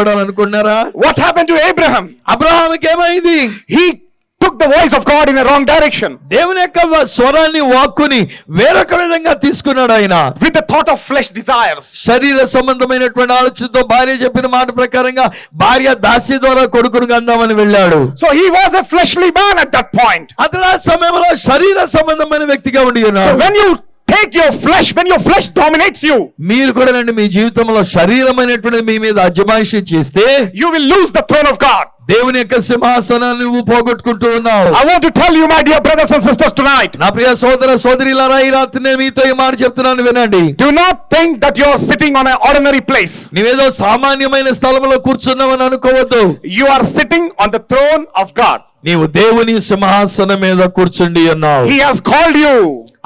మింగివేయబడాలనుకున్నారా? What happened to Abraham? అబ్రహాముకి ఏమైంది? He took the voice of God in a wrong direction దేవుని యొక్క స్వరాన్ని వాక్కుని వేరొక విధంగా తీసుకున్నాడు ఆయన. with the thought of flesh desires. శరీర సంబంధమైనటువంటి ఆలోచనతో భార్య చెప్పిన మాట ప్రకారంగా భార్య దాసి ద్వారా కొడుకును కందామని వెళ్ళాడు. So he was a fleshly man at that point. అతడు ఆ సమయంలో శరీర సంబంధమైన వ్యక్తిగా ఉండి So ఉన్నాడు. when you take your flesh, when your flesh dominates you, మీరు కూడా నండి మీ జీవితంలో శరీరమైనటువంటి మీ మీద అజమాయిషీ చేస్తే you will lose the throne of God. దేవుని యొక్క సింహాసనాన్ని నువ్వు పోగొట్టుకుంటూ ఉన్నావు. I want to tell you, my dear brothers and sisters, tonight, నా ప్రియ సోదర సోదరిలారా, ఈ రాత్రి నేను మీతో ఈ మాట చెప్తున్నాను, వినండి. do not think that you are sitting on an ordinary place. నీవేదో సామాన్యమైన స్థలంలో కూర్చున్నావని అనుకోవద్దు. You are sitting on the throne of God. నీవు దేవుని సింహాసనం మీద కూర్చుండి ఉన్నావు. He has called you.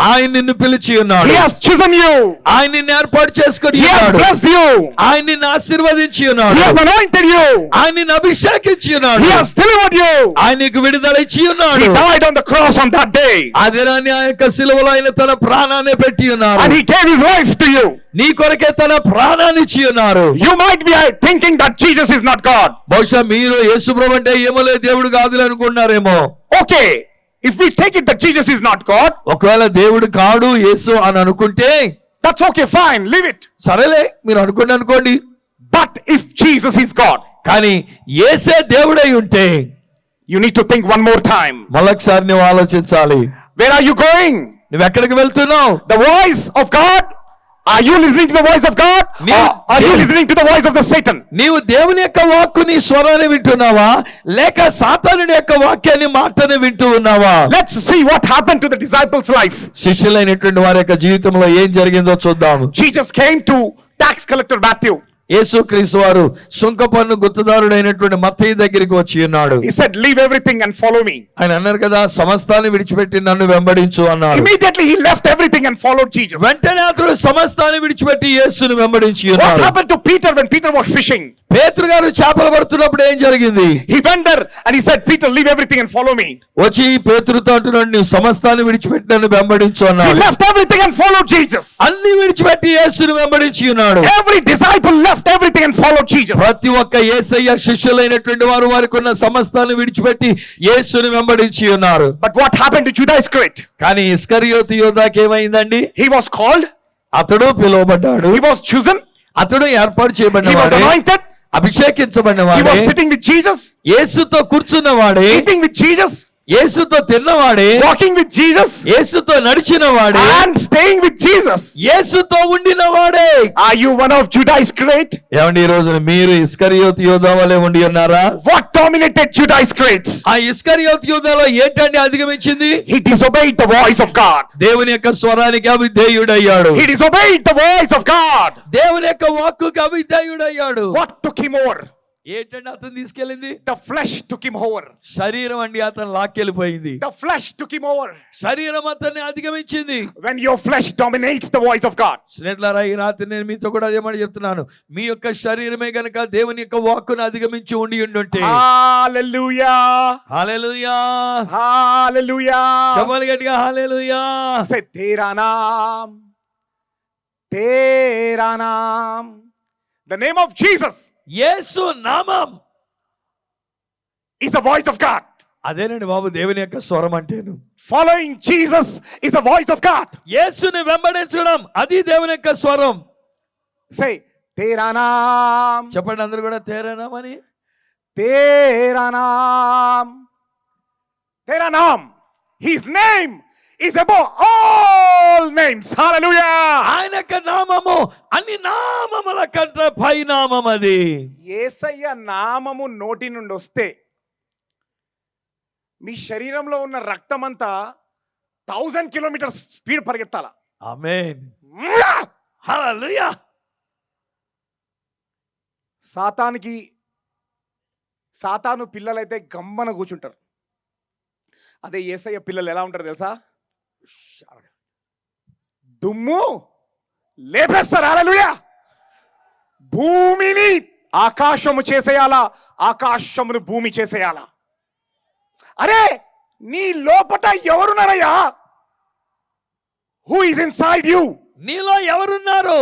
ఆయన నిన్ను పిలిచి ఉన్నాడు. He has chosen you. ఆయన నిన్ను ఏర్పాటు చేసుకొని He has ఉన్నాడు. blessed you. ఆయన నిన్ను ఆశీర్వదించి He ఉన్నాడు. has anointed you. ఆయన నిన్ను అభిషేకించి ఉన్నాడు. He has delivered you. ఆయన నీకు విడుదల ఇచ్చి ఉన్నాడు. He died on the cross on that day. ఆ దినాన్ని ఆ యొక్క సిలువలో ఆయన తన ప్రాణాన్ని పెట్టి ఉన్నారు. And he gave his life to you. నీ కొరకే తన ప్రాణాన్ని ఇచ్చి ఉన్నారు. You might be thinking that Jesus is not God. బహుశా మీరు యేసుప్రభు అంటే ఏమోలే దేవుడు కాదులే అనుకుంటున్నారేమో. Okay, if we take it that Jesus is not God, ఒకవేళ దేవుడు కాడు యేసు అని అనుకుంటే that's okay, fine, leave it. సరేలే మీరు అనుకోండి. But if Jesus is God, కానీ యేసే దేవుడై ఉంటే you need to think one more time. మళ్ళొకసారి నువ్వు ఆలోచించాలి. Where are you going? నువ్వు ఎక్కడికి వెళ్తున్నావు? The voice of God? Are you listening to the voice of God? Or are you listening to the voice of the Satan? నీవు దేవుని యొక్క వాక్కు నీ స్వరాన్ని వింటున్నావా, లేక సాతానుడి యొక్క వాక్యాన్ని మాటని వింటూ ఉన్నావా? Let's see what happened to the disciples' life. శిష్యులైనటువంటి వారి యొక్క జీవితంలో ఏం జరిగిందో చూద్దాము. Jesus came to tax collector Matthew. యేసుక్రీస్తు వారు సుంక పన్ను గుత్తదారుడైనటువంటి మత్తయి దగ్గరికి వచ్చి ఉన్నాడు. He said, leave everything and follow me. ఆయన అన్నారు కదా, సమస్తాన్ని విడిచిపెట్టి నన్ను వెంబడించు అన్నారు. Immediately he left everything and followed Jesus. వెంటనే అతడు సమస్తాన్ని విడిచిపెట్టి యేసుని వెంబడించి What ఉన్నాడు. happened to Peter when Peter was fishing? పేతురు గారు చేపలు పడుతున్నప్పుడు ఏం జరిగింది? He went there and he said, Peter, leave everything and follow me. వచ్చి పేతురుతో అంటున్నాడు, నీవు సమస్తాన్ని విడిచిపెట్టి నన్ను వెంబడించు He అన్నాడు. left everything and followed Jesus. అన్ని విడిచిపెట్టి యేసుని వెంబడించి ఉన్నాడు. Every disciple left everything and followed Jesus. ప్రతి ఒక్క యేసయ్య శిష్యులైనటువంటి వారు వారికి ఉన్న సమస్తాన్ని విడిచిపెట్టి యేసుని వెంబడించి ఉన్నారు. But what happened to Judas Iscariot? కానీ ఇస్కరియోతు యోధాకి ఏమైందండి? He was called, అతడు పిలువబడ్డాడు, he was chosen, అతడు ఏర్పాటు he was చేయబడినవాడే, anointed, అభిషేకించబడిన he వాడే, was sitting with Jesus, యేసుతో కూర్చున్నవాడే, eating with Jesus, యేసుతో తిన్నవాడే, walking with Jesus, యేసుతో నడిచిన వాడే, and staying with Jesus. యేసుతో ఉండిన వాడే. Are you one of Judas Iscariot? ఏమండి ఈ రోజున మీరు ఇస్కరియోతు యోధా వలె ఉండి ఉన్నారా? What dominated Judas Iscariot? ఆ ఇస్కరియోతు యోధాలో ఏంటండి అధిగమించింది? He disobeyed the voice of God. దేవుని యొక్క స్వరానికి అవిధేయుడయ్యాడు. He disobeyed the voice of God. దేవుని యొక్క వాక్కుకి అవిధేయుడయ్యాడు. What took him over? ఏంటండి అతను తీసుకెళ్ళింది? The flesh took him over. శరీరం అండి అతను లాక్కెళ్ళిపోయింది. The flesh took him over. శరీరం అతన్ని అధిగమించింది. When your flesh dominates the voice of God. స్నేహితులారా, ఈ రాత్రి నేను మీతో కూడా అదే మాట చెప్తున్నాను. మీ యొక్క శరీరమే గనుక దేవుని యొక్క వాక్కును అధిగమించి ఉంటే, Hallelujah. హల్లెలూయా, Hallelujah. చెప్పాలి గట్టిగా, హల్లెలూయా. Say tera naam. The name of Jesus యేసు నామం is the voice of God. అదేనండి బాబు దేవుని యొక్క స్వరం అంటేను. Following Jesus is the voice of God. యేసుని వెంబడించడం అది దేవుని యొక్క స్వరం. Say, Tera naam. చెప్పండి అందరూ కూడా తేరా నామ్ అని. Tera naam. Tera naam. His name is above all names. Hallelujah. ఆయన యొక్క నామము అన్ని నామముల కంటే పై నామం అది. యేసయ్య నామము నోటి నుండి వస్తే మీ శరీరంలో ఉన్న రక్తమంతా 1000 కిలోమీటర్ స్పీడ్ పరిగెత్తాల. ఆమేన్. హల్లెలూయా. సాతాను పిల్లలైతే గమ్మన కూర్చుంటారు. అదే యేసయ్య పిల్లలు ఎలా ఉంటారు తెలుసా? దుమ్ము లేపేస్తారు. హల్లెలూయా. భూమిని ఆకాశము చేసేయాలా, ఆకాశమును భూమి చేసేయాలా. అరే నీ లోపట ఎవరున్నారయ్యా? Who is inside you? నీలో ఎవరున్నారు?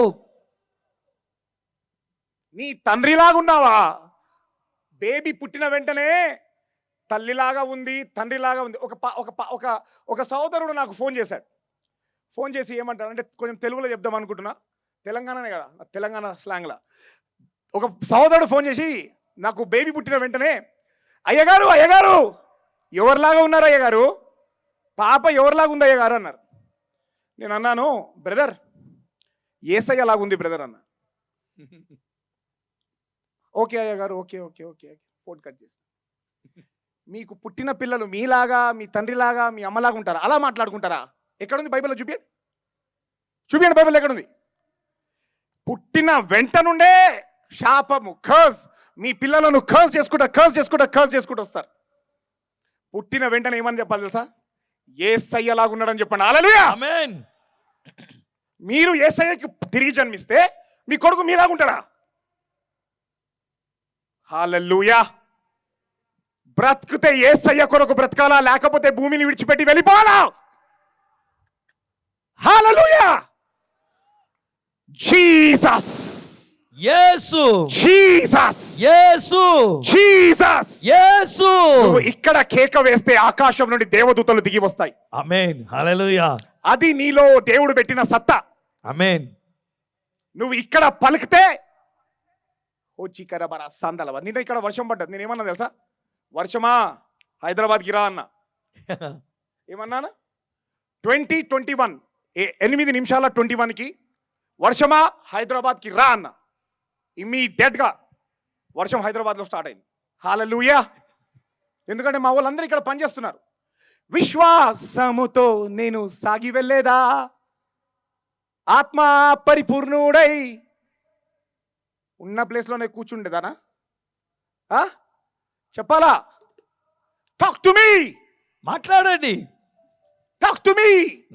నీ తండ్రిలాగా ఉన్నావా? బేబీ పుట్టిన వెంటనే తల్లిలాగా ఉంది, తండ్రిలాగా ఉంది. ఒక సోదరుడు నాకు ఫోన్ చేశాడు. ఫోన్ చేసి ఏమంటాడు అంటే, కొంచెం తెలుగులో చెప్దాం అనుకుంటున్నా, తెలంగాణనే కదా, తెలంగాణ స్లాంగ్లా. ఒక సోదరుడు ఫోన్ చేసి నాకు బేబీ పుట్టిన వెంటనే, అయ్యగారు ఎవరిలాగా ఉన్నారు అయ్యగారు, పాప ఎవరిలాగా ఉంది అయ్యగారు అన్నారు. నేను అన్నాను, బ్రదర్ యేసయ్య లాగా ఉంది బ్రదర్ అన్నా. ఓకే అయ్యగారు, okay okay okay phone cut చేసి. మీకు పుట్టిన పిల్లలు మీలాగా, మీ తండ్రిలాగా, మీ అమ్మలాగా ఉంటారా? అలా మాట్లాడుకుంటారా? ఎక్కడుంది బైబిల్లో? చూపియండి బైబిల్ ఎక్కడుంది? పుట్టిన వెంట నుండే శాపము, కర్స్. మీ పిల్లలను కర్స్ చేసుకుంటూ వస్తారు. పుట్టిన వెంటనే ఏమని చెప్పాలి తెలుసా? యేసయ్యలాగా ఉన్నాడని చెప్పండి. హల్లెలూయా. ఆమేన్. మీరు యేసయ్యకి తిరిగి జన్మిస్తే మీ కొడుకు మీలాగా ఉంటాడా? హల్లెలూయా. బ్రతుకుతే యేసయ్య కొరకు బ్రతకాలా, లేకపోతే భూమిని విడిచిపెట్టి వెళ్ళిపోవాలా? హల్లెలూయా. జీసస్, యేసు, జీసస్, యేసు, జీసస్, యేసు. నువ్వు ఇక్కడ కేక వేస్తే ఆకాశం నుండి దేవదూతలు దిగి వస్తాయి. ఆమేన్. హల్లెలూయా. అది నీలో దేవుడు పెట్టిన సత్తా. ఆమేన్. నువ్వు ఇక్కడ పలికితే సందలవ. నిన్న ఇక్కడ వర్షం పడ్డది. నేను ఏమన్నా తెలుసా? వర్షమా హైదరాబాద్కి రా అన్నా. ఏమన్నాను? 2021 8 నిమిషాల 21కి వర్షమా హైదరాబాద్కి రా అన్న. ఇమ్మీడియట్గా వర్షం హైదరాబాద్లో స్టార్ట్ అయింది. హల్లెలూయా. ఎందుకంటే మా వాళ్ళందరూ ఇక్కడ పనిచేస్తున్నారు. విశ్వాసముతో నేను సాగి వెళ్ళేదా, ఆత్మ పరిపూర్ణుడై. ఉన్న ప్లేస్లోనే కూర్చుండేదానా? చెప్పాలా? Talk to me. మాట్లాడండి. Talk to me.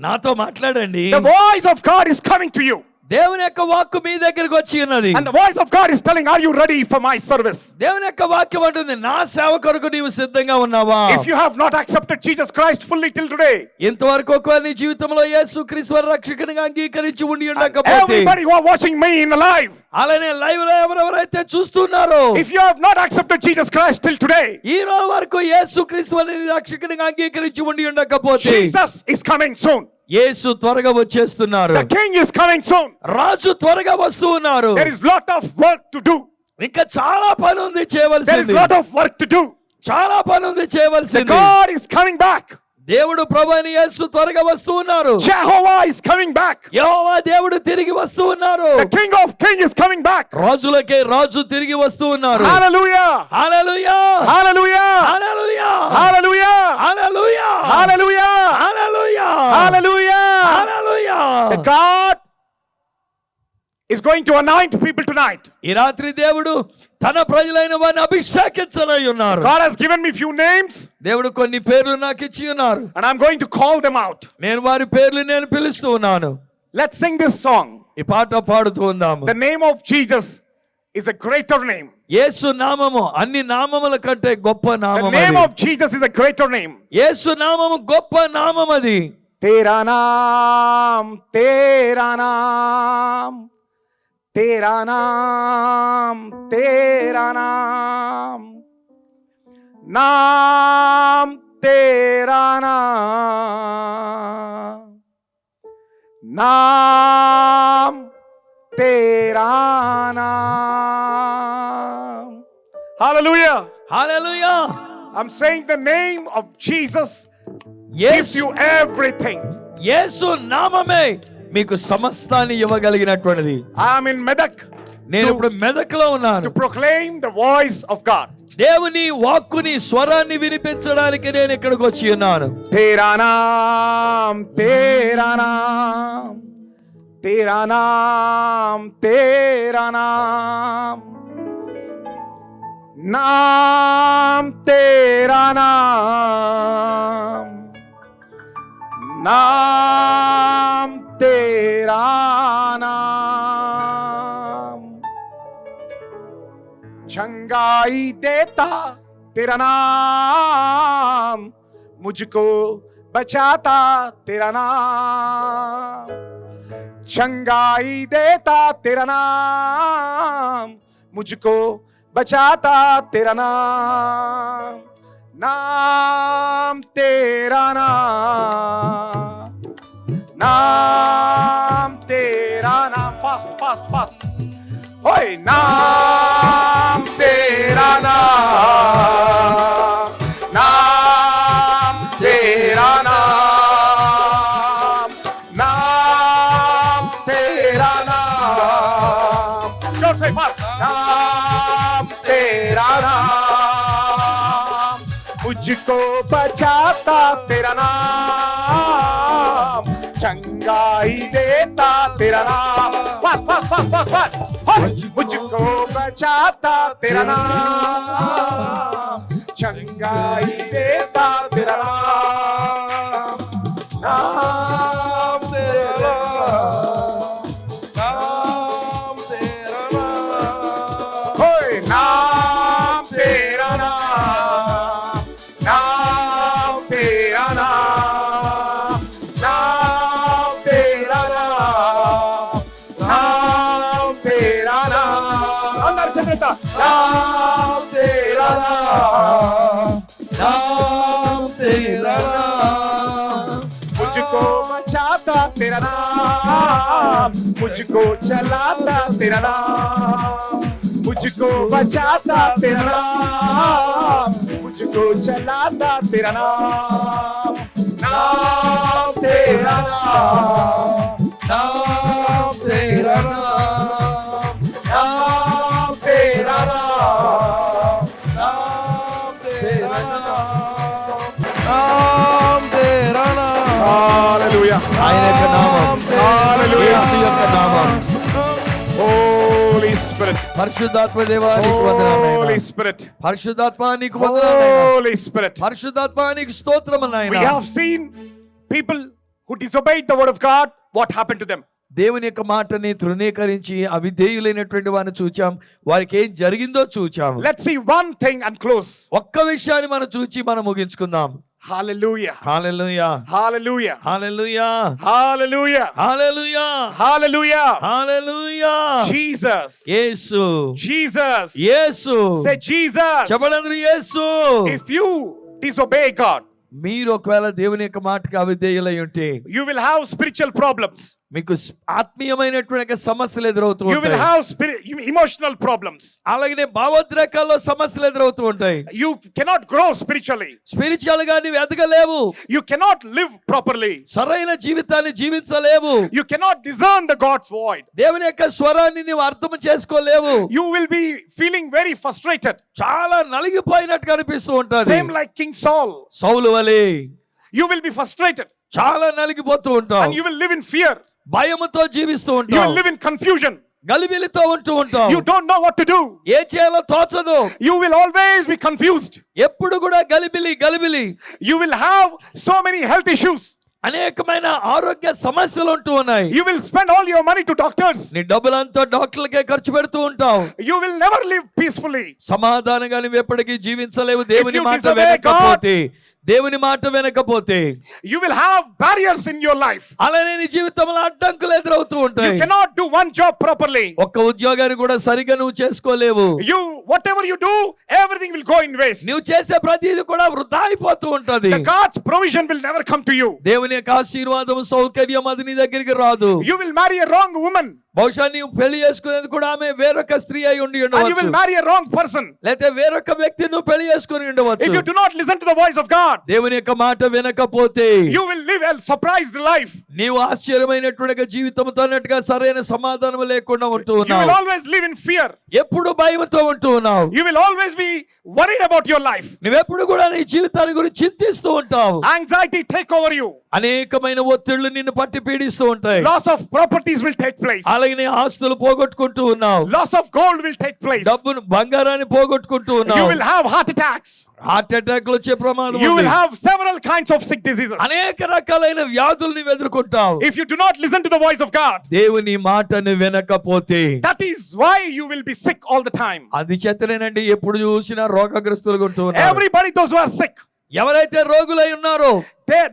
నాతో మాట్లాడండి. The voice of God is coming to you. దేవుని యొక్క వాక్కు మీ దగ్గరికి వచ్చి ఉన్నది. And the voice of God is telling, are you ready for my service? దేవుని యొక్క వాక్యం అంటుంది, నా సేవ కొరకు నీవు సిద్ధంగా ఉన్నావా? If you have not accepted Jesus Christ fully till today, ఇంతవరకు ఒకవేళ నీ జీవితంలో యేసుక్రీస్తు రక్షకునిగా అంగీకరించి ఉండి ఉండకపోతే, everybody who are watching me in live, అలానే లైవ్ లో ఎవరెవరైతే చూస్తున్నారో, if you have not accepted Jesus Christ till today, ఈ రోజు వరకు యేసుక్రీస్తు రక్షకునిగా అంగీకరించి ఉండి ఉండకపోతే, Jesus is coming soon. యేసు త్వరగా వచ్చేస్తున్నారు. The king is coming soon. రాజు త్వరగా వస్తూ ఉన్నారు. There is lot of work to do. ఇంకా చాలా పని ఉంది చేయవలసింది. There is lot of work to do. చాలా పని ఉంది చేయవలసింది. God is coming back. దేవుడు ప్రభువైన యేసు త్వరగా వస్తూ ఉన్నారు. Jehovah is coming back. యెహోవా దేవుడు తిరిగి వస్తూ ఉన్నారు. The king of kings is coming back. రాజులకే రాజు తిరిగి వస్తూ ఉన్నారు. Hallelujah. Hallelujah. Hallelujah. Hallelujah. Hallelujah. Hallelujah. Hallelujah. Hallelujah. Hallelujah. Hallelujah. God is going to anoint people tonight. ఈ రాత్రి దేవుడు తన ప్రజలైన వారిని అభిషేకించనై ఉన్నారు. God has given me few names. దేవుడు కొన్ని పేర్లు నాకు ఇచ్చి ఉన్నారు. And I'm going to call them out. నేను వారి పేర్లు నేను పిలుస్తూ ఉన్నాను. Let's sing this song. ఈ పాట పాడుతూ ఉందాము. The name of Jesus is a greater name. యేసు నామము అన్ని నామముల కంటే గొప్ప The నామము. name of Jesus is a greater name. యేసు నామము గొప్ప నామం అది. तेरा नाम तेरा नाम, तेरा नाम, नाम तेरा नाम, नाम तेरा नाम. Hallelujah. Hallelujah. I'm saying the name of Jesus gives Yesu you everything. యేసు నామమే మీకు సమస్తాన్ని ఇవ్వగలిగినటువంటిది. I'm in Medak నేను ఇప్పుడు మెదక్లో ఉన్నాను. to proclaim the voice of God. దేవుని వాక్కుని స్వరాన్ని వినిపించడానికి నేను ఇక్కడికి వచ్చి ఉన్నాను. तेरा नाम, तेरा नाम, तेरा नाम, तेरा नाम, नाम तेरा नाम, नाम तेरा नाम, चंगाई देता तेरा नाम, मुझको बचाता तेरा नाम, चंगाई देता तेरा नाम, मुझको बचाता तेरा नाम, नाम तेरा नाम, नाम तेरा नाम. Fast fast fast. ओए नाम तेरा नाम, नाम तेरा नाम, नाम तेरा नाम. जोर से फास्ट. नाम तेरा नाम, मुझको बचाता तेरा नाम, चंगाई देता तेरा नाम. Fast fast fast fast fast. मुझको बचाता तेरा नाम, चंगाई देता तेरा नाम, नाम तेरा नाम, नाम तेरा नाम. होय नाम तेरा नाम, नाम तेरा नाम, नाम तेरा नाम, नाम तेरा नाम. अंदर चलता. नाम तेरा नाम, नाम तेरा नाम, मुझको बचाता तेरा नाम, मुझको चलाता तेरा नाम, मुझको बचाता तेरा नाम, मुझको चलाता तेरा नाम, नाम तेरा नाम, नाम तेरा नाम, नाम तेरा नाम, नाम तेरा नाम, नाम तेरा नाम. Hallelujah. ఆయన యొక్క నామం, Hallelujah. యేసు యొక్క నామం. Holy Spirit. పరిశుద్ధాత్మ దేవా నీకు వందనాలు Holy నాయనా. Spirit. పరిశుద్ధాత్మ నీకు వందనాలు నాయనా. Holy Spirit. పరిశుద్ధాత్మ నీకు స్తోత్రము We నాయనా. have seen people who disobeyed the word of God. What happened to them? దేవుని యొక్క మాటని తృణీకరించి అవిధేయులైనటువంటి వారిని చూచాం. వారికి ఏం జరిగిందో చూచాం. Let's see one thing and close. ఒక్క విషయాన్ని మనం చూచి మనం ముగించుకుందాం. Hallelujah. హల్లెలూయా, Hallelujah. హల్లెలూయా, Hallelujah. హల్లెలూయా, Hallelujah. హల్లెలూయా. Jesus. యేసు, Jesus. యేసు. Say Jesus. చెప్పండి యేసు. If you disobey God, మీరు ఒకవేళ దేవుని యొక్క మాటకి అవిధేయులై ఉంటే you will have spiritual problems. మీకు ఆత్మీయమైనటువంటి సమస్యలు ఎదురవుతూ You will ఉంటాయి. have emotional problems. అలాగే భావోద్రేకాల్లో సమస్యలు ఎదురవుతూ ఉంటాయి. You cannot grow spiritually. Spiritual గా నీవు ఎదగలేవు. You cannot live properly. సరైన జీవితాన్ని జీవించలేవు. You cannot discern the God's void. దేవుని యొక్క స్వరాన్ని నీవు అర్థం చేసుకోలేవు. You will be feeling very frustrated. చాలా నలిగిపోయినట్టు కనిపిస్తూ ఉంటది. Same like King Saul. సౌలు వలె You will be frustrated చాలా నలిగిపోతూ ఉంటావు. and you will live in fear. భయముతో జీవిస్తూ You ఉంటావు. will live in confusion. గలిబిలితో ఉంటూ ఉంటావు. You don't know what to do. ఏ చేయాలో తోచదు. You will always be confused. ఎప్పుడు కూడా గలిబిలి. You will have so many health issues. అనేకమైన ఆరోగ్య సమస్యలు ఉంటూ ఉన్నాయి. You will spend all your money to doctors. నీ డబ్బులంతా డాక్టర్లకే ఖర్చు పెడుతూ ఉంటావు. You will never live peacefully. సమాధానంగా నువ్వు ఎప్పటికీ జీవించలేవు. దేవుని you మాట disobey వినకపోతే, దేవుని మాట వినకపోతే you will have barriers in your life. అలానే నీ జీవితంలో అడ్డంకులు ఎదురవుతూ You ఉంటాయి. cannot do one job properly. ఒక్క ఉద్యోగాన్ని కూడా సరిగా నువ్వు చేసుకోలేవు. Whatever you do, everything will go in waste. నువ్వు చేసే ప్రతిది కూడా వృధా అయిపోతూ ఉంటది. The God's provision will never come to you. దేవుని యొక్క ఆశీర్వాదం సౌకర్యం అది నీ దగ్గరికి రాదు. You will marry a wrong woman. బహుశా నీవు పెళ్లి చేసుకునేది కూడా ఆమె వేరొక స్త్రీ అయి ఉండి And you will ఉండవచ్చు. marry a wrong person. లేకపోతే వేరొక వ్యక్తి నువ్వు పెళ్లి చేసుకుని ఉండవచ్చు. If you do not listen to the voice of God, దేవుని యొక్క మాట వినకపోతే you will live a surprised life. నీవు ఆశ్చర్యమైనటువంటి జీవితంతో అన్నట్టుగా సరైన సమాధానం లేకుండా ఉంటూ You will ఉన్నావు. always live in fear. ఎప్పుడు భయంతో ఉంటూ ఉన్నావు. You will always be worried about your life. నువ్వెప్పుడు కూడా నీ జీవితాన్ని గురించి చింతిస్తూ ఉంటావు. Anxiety take over you. అనేకమైన ఒత్తిళ్లు నిన్ను పట్టి పీడిస్తూ ఉంటాయి. Loss of properties will take place. అలాగే నీ ఆస్తులు పోగొట్టుకుంటూ ఉన్నావు. Loss of gold will take place. డబ్బును బంగారాన్ని పోగొట్టుకుంటూ You ఉన్నావు. will have heart attacks. Heart attack వచ్చే ప్రమాదం You ఉంది. will have several kinds of sick diseases. అనేక రకాలైన వ్యాధులు నువ్వు ఎదుర్కొంటావు. If you do not listen to the voice of God, దేవుని మాటను వినకపోతే that is why you will be sick all the time. అది చేతనేనండి ఎప్పుడు చూసినా రోగగ్రస్తులుగా ఉంటూ ఉన్నారు. Everybody, those who are sick, ఎవరైతే రోగులై ఉన్నారో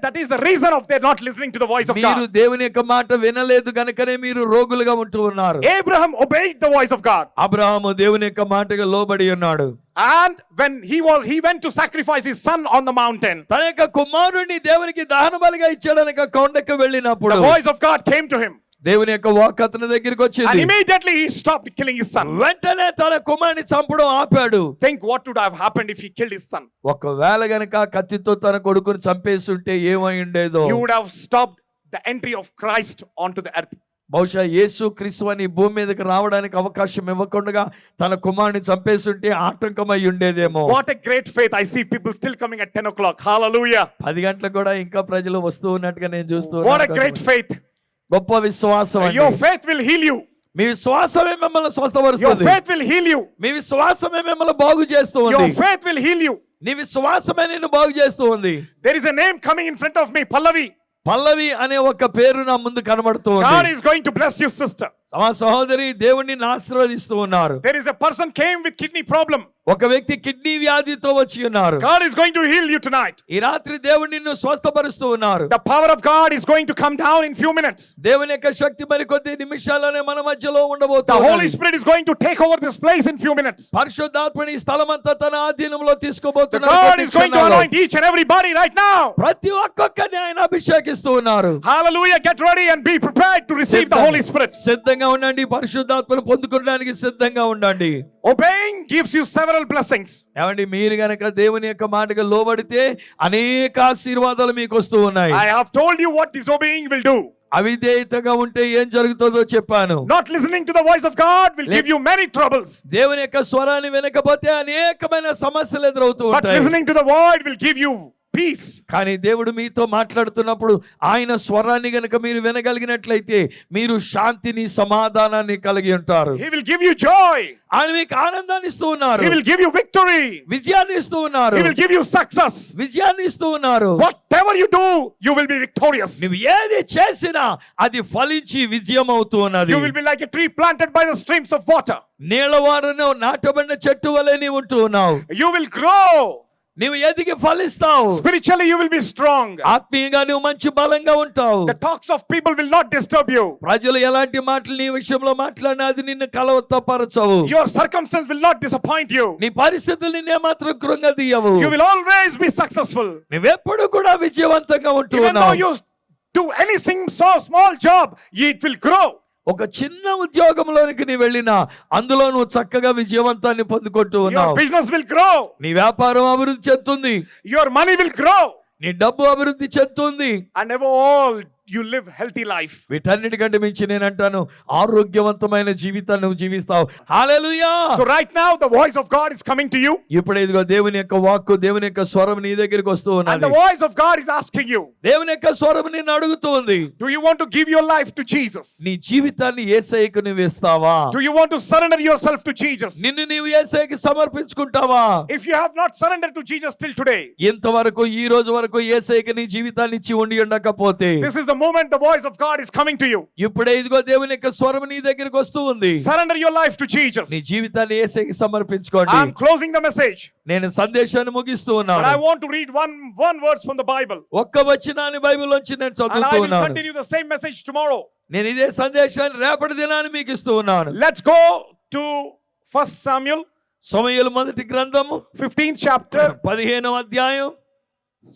that is the reason of their not listening to the voice of మీరు God. దేవుని యొక్క మాట వినలేదు గనుకనే మీరు రోగులుగా ఉంటూ ఉన్నారు. Abraham obeyed the voice of God. Abraham దేవుని యొక్క మాటకు లోబడి ఉన్నాడు. And when he went to sacrifice his son on the mountain, తన యొక్క కుమారుడిని దేవునికి దహన బలిగా ఇచ్చాడనక కొండకు వెళ్ళినప్పుడు the voice of God came to him. దేవుని యొక్క వాక్కు అతని దగ్గరికి And వచ్చింది. immediately he stopped killing his son. వెంటనే తన కుమారుని చంపడం ఆపాడు. Think what would have happened if he killed his son. ఒకవేళ గనక కత్తితో తన కొడుకుని చంపేస్తుంటే ఏమై ఉండేదో. He would have stopped the entry of Christ onto the earth. బహుశా యేసు క్రీస్తు అని భూమి మీదకి రావడానికి అవకాశం ఇవ్వకుండా తన కుమారుని చంపేస్తుంటే ఆటంకమై ఉండేదేమో. What a great faith. I see people still coming at 10 o'clock. Hallelujah. 10 గంటలకు కూడా ఇంకా ప్రజలు వస్తూ ఉన్నట్టుగా నేను చూస్తూ What a ఉన్నాను. great faith. గొప్ప విశ్వాసం అండి. Your faith will heal you. మీ విశ్వాసమే మిమ్మల్ని Your స్వస్థపరుస్తుంది. faith will heal you. మీ విశ్వాసమే మిమ్మల్ని బాగు చేస్తూ ఉంది. Your faith will heal you. నీ విశ్వాసమే నిన్ను బాగు చేస్తూ ఉంది. There is a name coming in front of me, Pallavi. పల్లవి అనే ఒక పేరు నా ముందు కనబడుతూ God ఉంది. is going to bless you, sister. మా సహోదరి దేవుణ్ణి ఆశీర్వదిస్తూ ఉన్నారు. There is a person came with kidney problem. ఒక వ్యక్తి కిడ్నీ వ్యాధితో వచ్చి ఉన్నారు. God is going to heal you tonight. ఈ రాత్రి దేవుడు నిన్ను స్వస్థపరుస్తూ ఉన్నారు. The power of God is going to come down in few minutes. దేవుని యొక్క శక్తి మరి కొద్ది నిమిషాల్లోనే మన మధ్యలో The ఉండబోతుంది. Holy Spirit is going to take over this place in few minutes. పరిశుద్ధాత్మని ఈ స్థలమంతా తన ఆధీనంలో The తీసుకోబోతున్నారు. God is going to anoint each and everybody right now. ప్రతి ఒక్కొక్కరిని ఆయన అభిషేకిస్తూ ఉన్నారు. Hallelujah. Get ready and be prepared to receive the Holy Spirit. సిద్ధంగా ఉండండి. పరిశుద్ధాత్మను పొందుకోవడానికి సిద్ధంగా ఉండండి. Obeying gives you several blessings. ఏమండి మీరు గనక దేవుని యొక్క మాటకు లోబడితే అనేక ఆశీర్వాదాలు మీకు వస్తూ ఉన్నాయి. I have told you what disobeying will do. అవిధేయతగా ఉంటే ఏం జరుగుతుందో చెప్పాను. Not listening to the voice of God will give you many troubles. దేవుని యొక్క స్వరాన్ని వినకపోతే అనేకమైన సమస్యలు ఎదురవుతూ But ఉంటాయి. listening to the word will give you peace. కానీ దేవుడు మీతో మాట్లాడుతున్నప్పుడు ఆయన స్వరాన్ని గనక మీరు వినగలిగినట్లయితే మీరు శాంతిని సమాధానాన్ని కలిగి ఉంటారు. He will give you joy. ఆయన మీకు ఆనందాన్ని ఇస్తూ ఉన్నారు. He will give you victory. విజయాన్ని ఇస్తూ ఉన్నారు. He will give you success. విజయాన్ని ఇస్తూ ఉన్నారు. Whatever you do, you will be victorious. నువ్వు ఏది చేసినా అది ఫలించి విజయం అవుతూ ఉన్నది. You will be like a tree planted by the streams of water. నీళ్ళవారును నాటబడిన చెట్టు వలె నీవు ఉంటూ ఉన్నావు. You will grow. నీవు ఎదిగి ఫలిస్తావు. Spiritually, you will be strong. ఆత్మీయంగా నువ్వు మంచి బలంగా ఉంటావు. The talks of people will not disturb you. ప్రజలు ఎలాంటి మాటలు నీ విషయంలో మాట్లాడినా అది నిన్ను కలవరపరచవు. Your circumstance will not disappoint you. నీ పరిస్థితులు నిన్నేమాత్రం కృంగదీయవు. You will always be successful. నువ్వెప్పుడు కూడా విజయవంతంగా ఉంటూ Even though ఉన్నావు. you do anything so small job, it will grow. ఒక చిన్న ఉద్యోగంలోనికి నీ వెళ్ళినా అందులో నువ్వు చక్కగా విజయవంతాన్ని పొందుకుంటూ Your ఉన్నావు. business will grow. నీ వ్యాపారం అభివృద్ధి చెందుతుంది. Your money will grow. నీ డబ్బు అభివృద్ధి చెందుతుంది. And above all, you live healthy life. వీటన్నిటికంటే మించి నేను అంటాను ఆరోగ్యవంతమైన జీవితాన్ని నువ్వు జీవిస్తావు. హల్లెలూయా. So right now the voice of God is coming to you. ఇప్పుడు ఇదిగో దేవుని యొక్క వాక్కు దేవుని యొక్క స్వరం నీ దగ్గరికి వస్తూ And ఉన్నది. the voice of God is asking you, దేవుని యొక్క స్వరం నిన్ను అడుగుతూ ఉంది. do you want to give your life to Jesus? నీ జీవితాన్ని యేసయ్యకు నువ్వు ఇస్తావా? Do you want to surrender yourself to Jesus? నిన్ను నీవు యేసయ్యకి సమర్పించుకుంటావా? If you have not surrendered to Jesus till today, ఇంతవరకు ఈ రోజు వరకు యేసయ్యకి నీ జీవితాన్ని ఇచ్చి ఉండి ఉండకపోతే this is the moment the voice of God is coming to you. ఇప్పుడే ఇదిగో దేవుని యొక్క స్వరం నీ దగ్గరికి వస్తూ ఉంది. Surrender your life to Jesus. నీ జీవితాన్ని యేసుకి సమర్పించుకోండి. I'm closing the message. నేను సందేశాన్ని ముగిస్తూ But ఉన్నాను. I want to read one verse from the Bible. ఒక్క వచనాన్ని బైబిల్ నుంచి నేను And చదువుతూ I will ఉన్నాను. continue the same message tomorrow. నేను ఇదే సందేశాన్ని రేపటి దినాన్ని మీకు ఇస్తూ ఉన్నాను. Let's go to 1 Samuel, సమూయేలు మొదటి గ్రంథము 15th chapter, 15వ అధ్యాయం,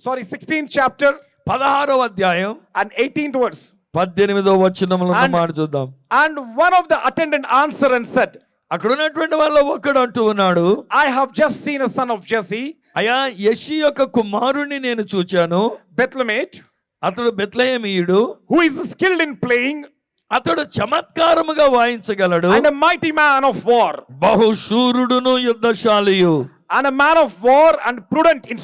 16th chapter, 16వ అధ్యాయం, and 18th verse. 18వ వచనములో ఉన్న And- మాట చూద్దాం. And one of the attendant answered and said, అక్కడ ఉన్నటువంటి వాళ్ళ ఒక్కడు అంటూ ఉన్నాడు, I have just seen a son of Jesse, అయ్యా యెషీ యొక్క కుమారుణ్ణి నేను చూచాను. Bethlehemite, అతడు బెత్లెహేమీయుడు, who is skilled in playing అతడు చమత్కారముగా వాయించగలడు, and a mighty man of war, బహుశూరుడును యుద్ధశాలియు, and a man of war and prudent in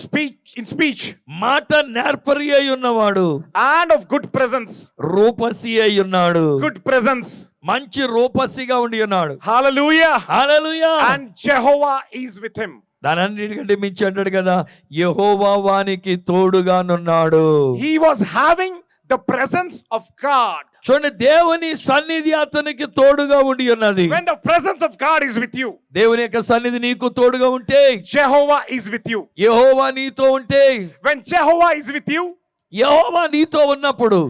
speech, మాట నేర్పరి అయి ఉన్నవాడు, and of good presence. రూపసి అయి ఉన్నాడు. Good presence. మంచి రూపసిగా ఉండి ఉన్నాడు. Hallelujah. Hallelujah. And Jehovah is with him. దానన్నిటికంటే మించి అంటాడు కదా, యెహోవా వానికి తోడుగానున్నాడు. He was having the presence of God. చూడండి, దేవుని సన్నిధి అతనికి తోడుగా ఉండి ఉన్నది. When the presence of God is with you, దేవుని యొక్క సన్నిధి నీకు తోడుగా ఉంటే, Jehovah is with you. యెహోవా నీతో ఉంటే, When Jehovah is with you, యెహోవా నీతో ఉన్నప్పుడు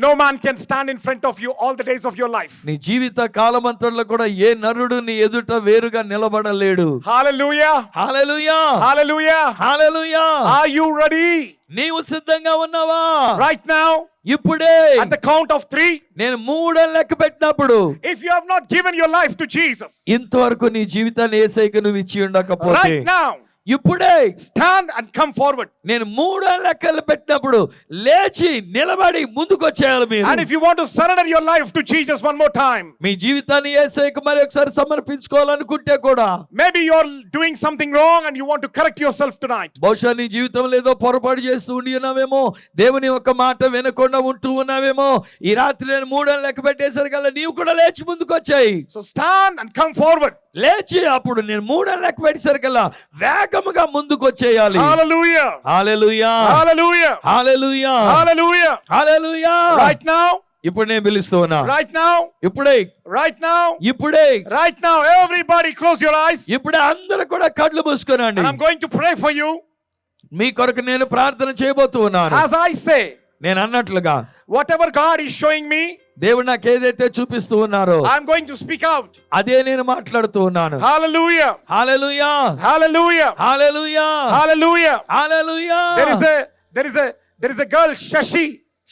no man can stand in front of you all the days of your life. నీ జీవిత కాలమంతట్లో కూడా ఏ నరుడు నీ ఎదుట వేరుగా నిలబడలేడు. Hallelujah. Hallelujah. Hallelujah. Hallelujah. Are you ready? నీవు సిద్ధంగా ఉన్నావా? Right now, ఇప్పుడే at the count of 3, నేను 3 లెక్క పెట్టినప్పుడు, if you have not given your life to Jesus, ఇంతవరకు నీ జీవితాన్ని యేసయ్యకు నువ్వు ఇచ్చి ఉండకపోతే, right now, ఇప్పుడే stand and come forward. నేను 3 లెక్కలు పెట్టినప్పుడు లేచి నిలబడి ముందుకు వచ్చేయాలి మీరు. And if you want to surrender your life to Jesus one more time, మీ జీవితాన్ని యేసయ్యకు మరి ఒకసారి సమర్పించుకోవాలనుకుంటే కూడా, maybe you're doing something wrong and you want to correct yourself tonight. బహుశా నీ జీవితంలో ఏదో పొరపాటు చేస్తూ ఉండి ఉన్నావేమో, దేవుని ఒక మాట వినకుండా ఉంటూ ఉన్నావేమో, ఈ రాత్రి నేను 3 లెక్క పెట్టేసరికల్లా నీవు కూడా లేచి ముందుకు వచ్చాయి. So stand and come forward. లేచి అప్పుడు నేను 3 లెక్క పెట్టేసరికల్లా వేగముగా ముందుకు వచ్చేయాలి. Hallelujah. హల్లెలూయా. Hallelujah. హల్లెలూయా. Hallelujah. హల్లెలూయా. Right now, ఇప్పుడు నేను పిలుస్తూ ఉన్నా. right now, ఇప్పుడే, right now, ఇప్పుడే, right now, everybody close your eyes. ఇప్పుడే అందరూ కూడా కళ్ళు మూసుకోనండి. And I'm going to pray for you. మీ కొరకు నేను ప్రార్థన చేయబోతూ ఉన్నాను. As I say, నేను అన్నట్లుగా whatever God is showing me, దేవుడు నాకు ఏదైతే చూపిస్తూ ఉన్నారో I'm going to speak out. అదే నేను మాట్లాడుతూ ఉన్నాను. Hallelujah. Hallelujah. Hallelujah. Hallelujah. Hallelujah. Hallelujah. There is a girl, Shashi.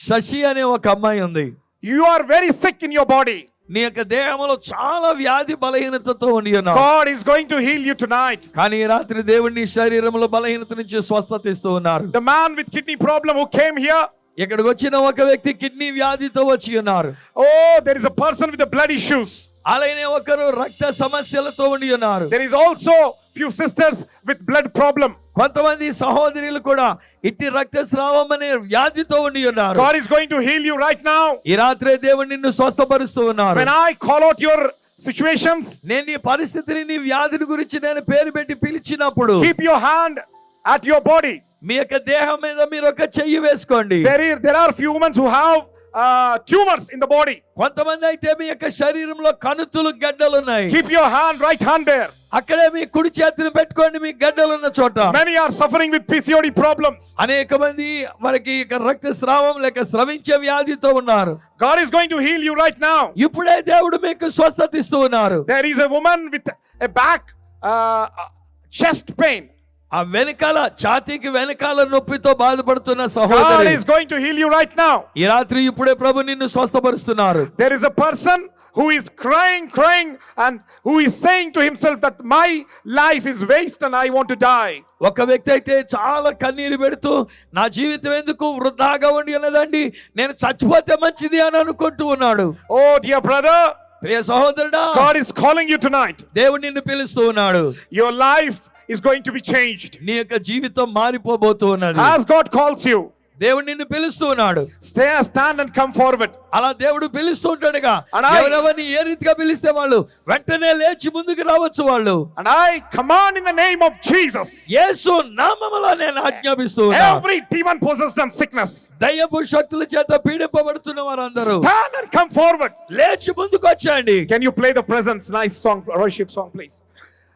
Shashi అనే ఒక అమ్మాయి ఉంది. You are very sick in your body. నీ యొక్క దేహంలో చాలా వ్యాధి బలహీనతతో ఉండి ఉన్నావు. God is going to heal you tonight. కానీ ఈ రాత్రి దేవుడు నీ శరీరంలో బలహీనత నుంచి స్వస్థత ఇస్తూ ఉన్నారు. The man with kidney problem who came here, ఇక్కడికి వచ్చిన ఒక వ్యక్తి కిడ్నీ వ్యాధితో వచ్చి ఉన్నారు. oh, there is a person with the blood issues. అలానే ఒకరు రక్త సమస్యలతో ఉండి ఉన్నారు. There is also few sisters with blood problem. కొంతమంది సహోదరులు కూడా ఇట్టి రక్తస్రావం అనే వ్యాధితో ఉండి ఉన్నారు. God is going to heal you right now. ఈ రాత్రి దేవుడు నిన్ను స్వస్థపరుస్తూ ఉన్నారు. When I call out your situations, నేను నీ పరిస్థితిని, నీ వ్యాధిని గురించి నేను పేరు పెట్టి పిలిచినప్పుడు, keep your hand at your body. మీ యొక్క దేహం మీద మీరు ఒక చెయ్యి వేసుకోండి. There are few women who have tumors in the body. కొంతమంది అయితే మీ యొక్క శరీరంలో కణుతులు గడ్డలు ఉన్నాయి. Keep your right hand there. అక్కడే మీ కుడి చేతిని పెట్టుకోండి మీ గడ్డలు ఉన్న చోట. Many are suffering with PCOD problems. అనేక మంది మనకి రక్తస్రావం లేక స్రవించే వ్యాధితో ఉన్నారు. God is going to heal you right now. ఇప్పుడే దేవుడు మీకు స్వస్థత ఇస్తూ ఉన్నారు. There is a woman with a back chest pain. ఆ వెనకాల ఛాతీకి వెనకాల నొప్పితో బాధపడుతున్న God సహోదరి, is going to heal you right now. ఈ రాత్రి ఇప్పుడే ప్రభు నిన్ను స్వస్థపరుస్తున్నారు. There is a person who is crying and who is saying to himself that my life is waste and I want to die. ఒక వ్యక్తి అయితే చాలా కన్నీరు పెడుతూ నా జీవితం ఎందుకు వృధాగా ఉండి ఉన్నదండి, నేను చచ్చిపోతే మంచిది అని అనుకుంటూ ఉన్నాడు. Oh dear brother, ప్రియ సహోదరుడా, God is calling you tonight. దేవుడు నిన్ను పిలుస్తూ ఉన్నాడు. Your life is going to be changed. నీ యొక్క జీవితం మారిపోబోతూ ఉన్నది. As God calls you, దేవుడు నిన్ను పిలుస్తూ ఉన్నాడు. Stand and come forward. అలా దేవుడు పిలుస్తూ ఉంటాడుగా. And I- ఎవరెవరిని ఏ రీతిగా పిలిస్తే వాళ్ళు వెంటనే లేచి ముందుకు రావచ్చు వాళ్ళు. And I command in the name of Jesus. యేసు నామములో నేను ఆజ్ఞాపిస్తూ ఉన్నా. Every demon possessed and sickness. దయ్యపు శక్తుల చేత పీడింపబడుతున్న వారందరూ Stand and come forward. లేచి ముందుకు వచ్చేయండి. Can you play the presence? Nice song, worship song, please.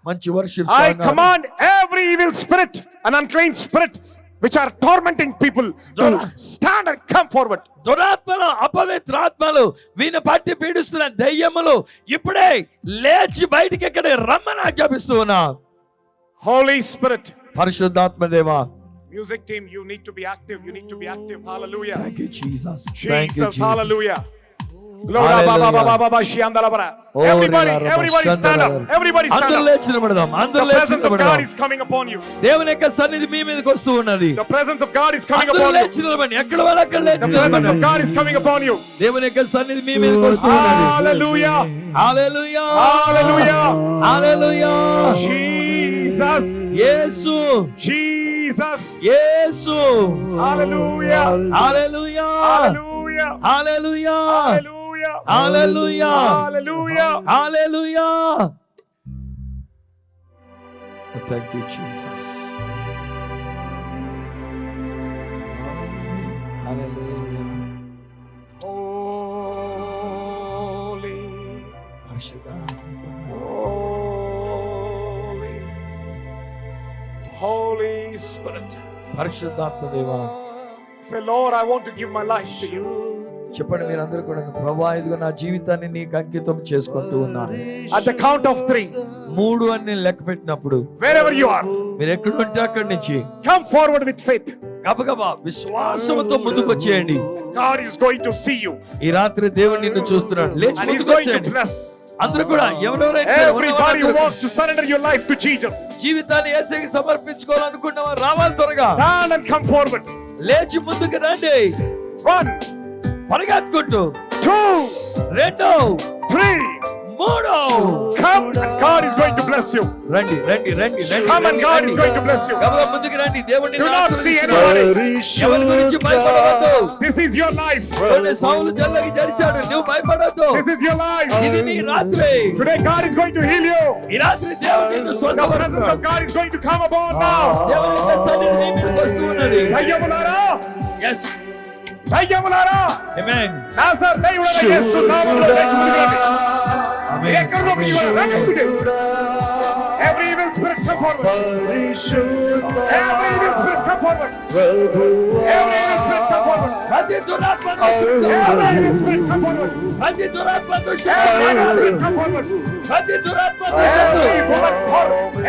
మంచి worship I command every evil spirit and unclean spirit which are tormenting people to stand and come forward. దురాత్మలు అపవిత్రాత్మలు వీని పట్టి పీడిస్తున్న దయ్యములు ఇప్పుడే లేచి బయటికి ఎక్కడ రమ్మని ఆజ్ఞాపిస్తూ ఉన్నా. Holy Spirit. పరిశుద్ధాత్మ దేవా. Music team, you need to be active. You need to be active. Hallelujah. Thank you, Jesus. Thank you, Jesus, Jesus. hallelujah. Hallelujah. Everybody stand up. Everybody stand అందరూ up. లేచి నిలబడదాం. The అందరూ లేచి presence of God నిలబడదాం. is coming upon you. దేవుని యొక్క సన్నిధి మీ మీదకి వస్తూ ఉన్నది. The presence of God is coming అందరూ upon లేచి you. నిలబడండి. ఎక్కడ వాళ్ళు అక్కడ లేచి The presence of నిలబడండి. God is coming upon you. దేవుని యొక్క సన్నిధి మీ మీదకి వస్తూ ఉన్నది. Hallelujah. Hallelujah. Hallelujah. Hallelujah. Jesus. Yesu. Jesus. Yesu. Hallelujah. Hallelujah. Hallelujah. Hallelujah. Hallelujah. Hallelujah. Hallelujah. Hallelujah. Thank you, Jesus. Hallelujah. Holy. Holy. Holy Spirit. పరిశుద్ధాత్మ దేవా. Say, Lord, I want to give my life to you. చెప్పండి మీరందరూ కూడా, ప్రభువా ఇదిగో నా జీవితాన్ని నీకు అంకితం చేసుకుంటూ ఉన్నాను. At the count of 3, 3 అని నేను లెక్క పెట్టినప్పుడు wherever you are, మీరు ఎక్కడ ఉంటే అక్కడి నుంచి come forward with faith. గబగబా విశ్వాసంతో ముందుకు వచ్చేయండి. God is going to see you. ఈ రాత్రి దేవుడు నిన్ను చూస్తున్నాడు. లేచి And He's ముందుకు going to వచ్చేయండి. bless అందరూ కూడా ఎవరెవరైనా సరే everybody who wants to surrender your life to Jesus. జీవితాన్ని యేసుకి సమర్పించుకోవాలనుకున్న వారు రావాలి త్వరగా. Stand and come forward. లేచి ముందుకు రండి. 1, పరిగెత్తుకుంటూ 2, 2, 3. 3 Come and God is going to bless you. రండి రండి రండి రండి. Come and God is going to bless you. గబగబా ముందుకు రండి. దేవుడు Do నిన్ను not see ఆశీర్వదిస్తాడు. anybody. ఎవరి గురించి భయపడవద్దు. This is your life. చూడండి, సౌలు జల్లకి జడిచాడు. నువ్వు భయపడొద్దు. This is your life. ఇది నీ రాత్రి. Today God is going to heal you. ఈ రాత్రి దేవుడు నిన్ను The presence స్వస్థపరుస్తాడు. of God is going to come upon now. దేవుని యొక్క సన్నిధి నీ మీదకి వస్తూ ఉన్నది. దయ్యములారా, Yes. దయ్యములారా, Amen. నాజరేయుడైన యేసు నామములో లేచి ముందుకు రండి. ఎక్కడికో మీరు రండి ముందుకు. Every evil spirit come forward. Every evil spirit come forward. Every evil spirit come forward. ప్రతి దురాత్మ Every evil spirit come forward. ప్రతి దురాత్మ Every evil spirit come forward. ప్రతి దురాత్మ Every woman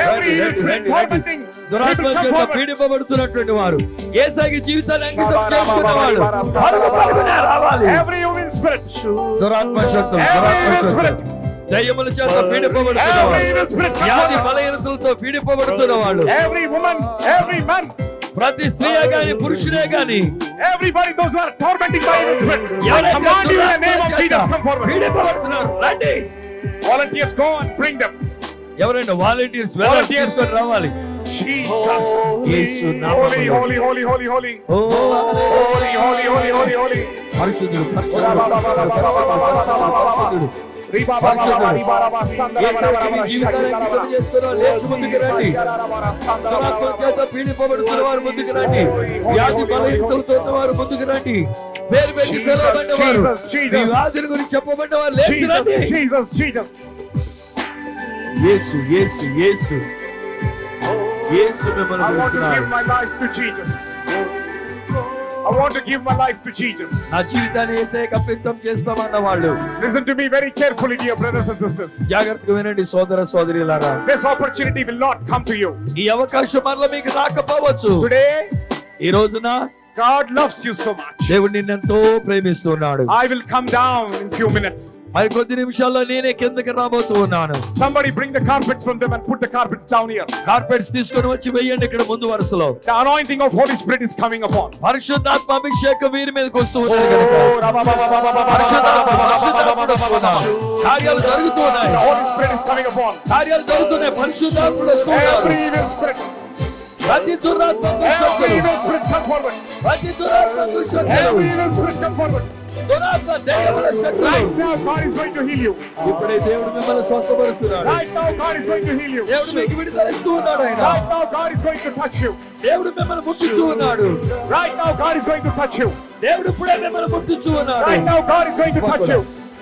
every evil spirit tormenting దురాత్మ people come చేత forward. పీడింపబడుతున్నటువంటి వారు యేసయ్య జీవితాన్ని అంకితం చేసుకున్న వాళ్ళు పరుగు పరుగునే రావాలి. Every evil spirit. దురాత్మ శక్తులు, Every దురాత్మ evil శక్తులు, spirit. దయ్యముల చేత పీడింపబడుతున్న Every వాళ్ళు, evil spirit come వ్యాధి forward. బలహీనతలతో పీడింపబడుతున్న వాళ్ళు, Every woman, every man, ప్రతి స్త్రీయే గాని పురుషుడే గాని everybody those who are tormenting by evil spirit. I ఎవరైతే command you in the దురాత్మ name of చేత Jesus, come forward. పీడింపబడుతున్నారు రండి. Volunteers, go and bring them. ఎవరైనా వాలంటీర్స్ Volunteers. తీసుకొని రావాలి. Jesus. యేసు Holy, నామములో. holy, holy, holy, holy. ఓ Holy, holy, holy, holy, holy. పరిశుద్ధుడు, పరిశుద్ధుడు, పరిశుద్ధుడు. యేసయ్యకి నీ జీవితాన్ని అంకితం చేసుకున్నావు. లేచి ముందుకు రండి. దురాత్మ చేత పీడింపబడుతున్న వారు ముందుకు రండి. వ్యాధి బలహీనతలతో ఉన్న వారు ముందుకు రండి. పేరు పెట్టి పిలవబడిన వారు, మీ వ్యాధుల గురించి చెప్పబడిన వారు లేచి రండి. Jesus, Jesus. యేసు యేసు యేసు యేసు మిమ్మల్ని I want to పిలుస్తున్నాడు. give my life to Jesus. I want to give my life to Jesus. నా జీవితాన్ని యేసయ్యకి అంకితం చేస్తామన్న వాళ్ళు Listen to me very carefully, dear brothers and sisters. జాగ్రత్తగా వినండి సోదర సోదరీలారా. This opportunity will not come to you. ఈ అవకాశం మరలా మీకు రాకపోవచ్చు. Today, ఈ రోజున God loves you so much. దేవుడు నిన్నెంతో ప్రేమిస్తున్నాడు. I will come down in few minutes. మరి కొద్ది నిమిషాల్లో నేనే కిందకి రాబోతూ ఉన్నాను. Somebody bring the carpets from them and put the carpets down here. Carpets తీసుకొని వచ్చి వేయండి ఇక్కడ ముందు వరుసలో. The anointing of Holy Spirit is coming upon. పరిశుద్ధాత్మ అభిషేకం వీరి మీదకి వస్తూ ఉన్నది కనుక The పరిశుద్ధాత్ముడు వస్తున్నాడు. కార్యాలు జరుగుతూ ఉన్నాయి. Holy Spirit is coming upon. కార్యాలు జరుగుతున్నాయి. పరిశుద్ధాత్ముడు వస్తున్నాడు. Every evil spirit. ప్రతి దురాత్మ Every దుశక్తులు, evil spirit come forward. ప్రతి దురాత్మ దుశక్తులు, Every evil spirit come forward. దురాత్మ దెయ్యముల శక్తులు. Right now God is going to heal you. ఇప్పుడే దేవుడు మిమ్మల్ని స్వస్థపరుస్తున్నాడు. Right now God is going to heal you. దేవుడు మీకు విడుదల ఇస్తూ ఉన్నాడు. ఆయన Right now God is going to touch you. దేవుడు మిమ్మల్ని ముట్టుచూ ఉన్నాడు. Right now God is going to touch you. దేవుడు ఇప్పుడే మిమ్మల్ని ముట్టుచూ ఉన్నాడు. Right now God is going to touch you.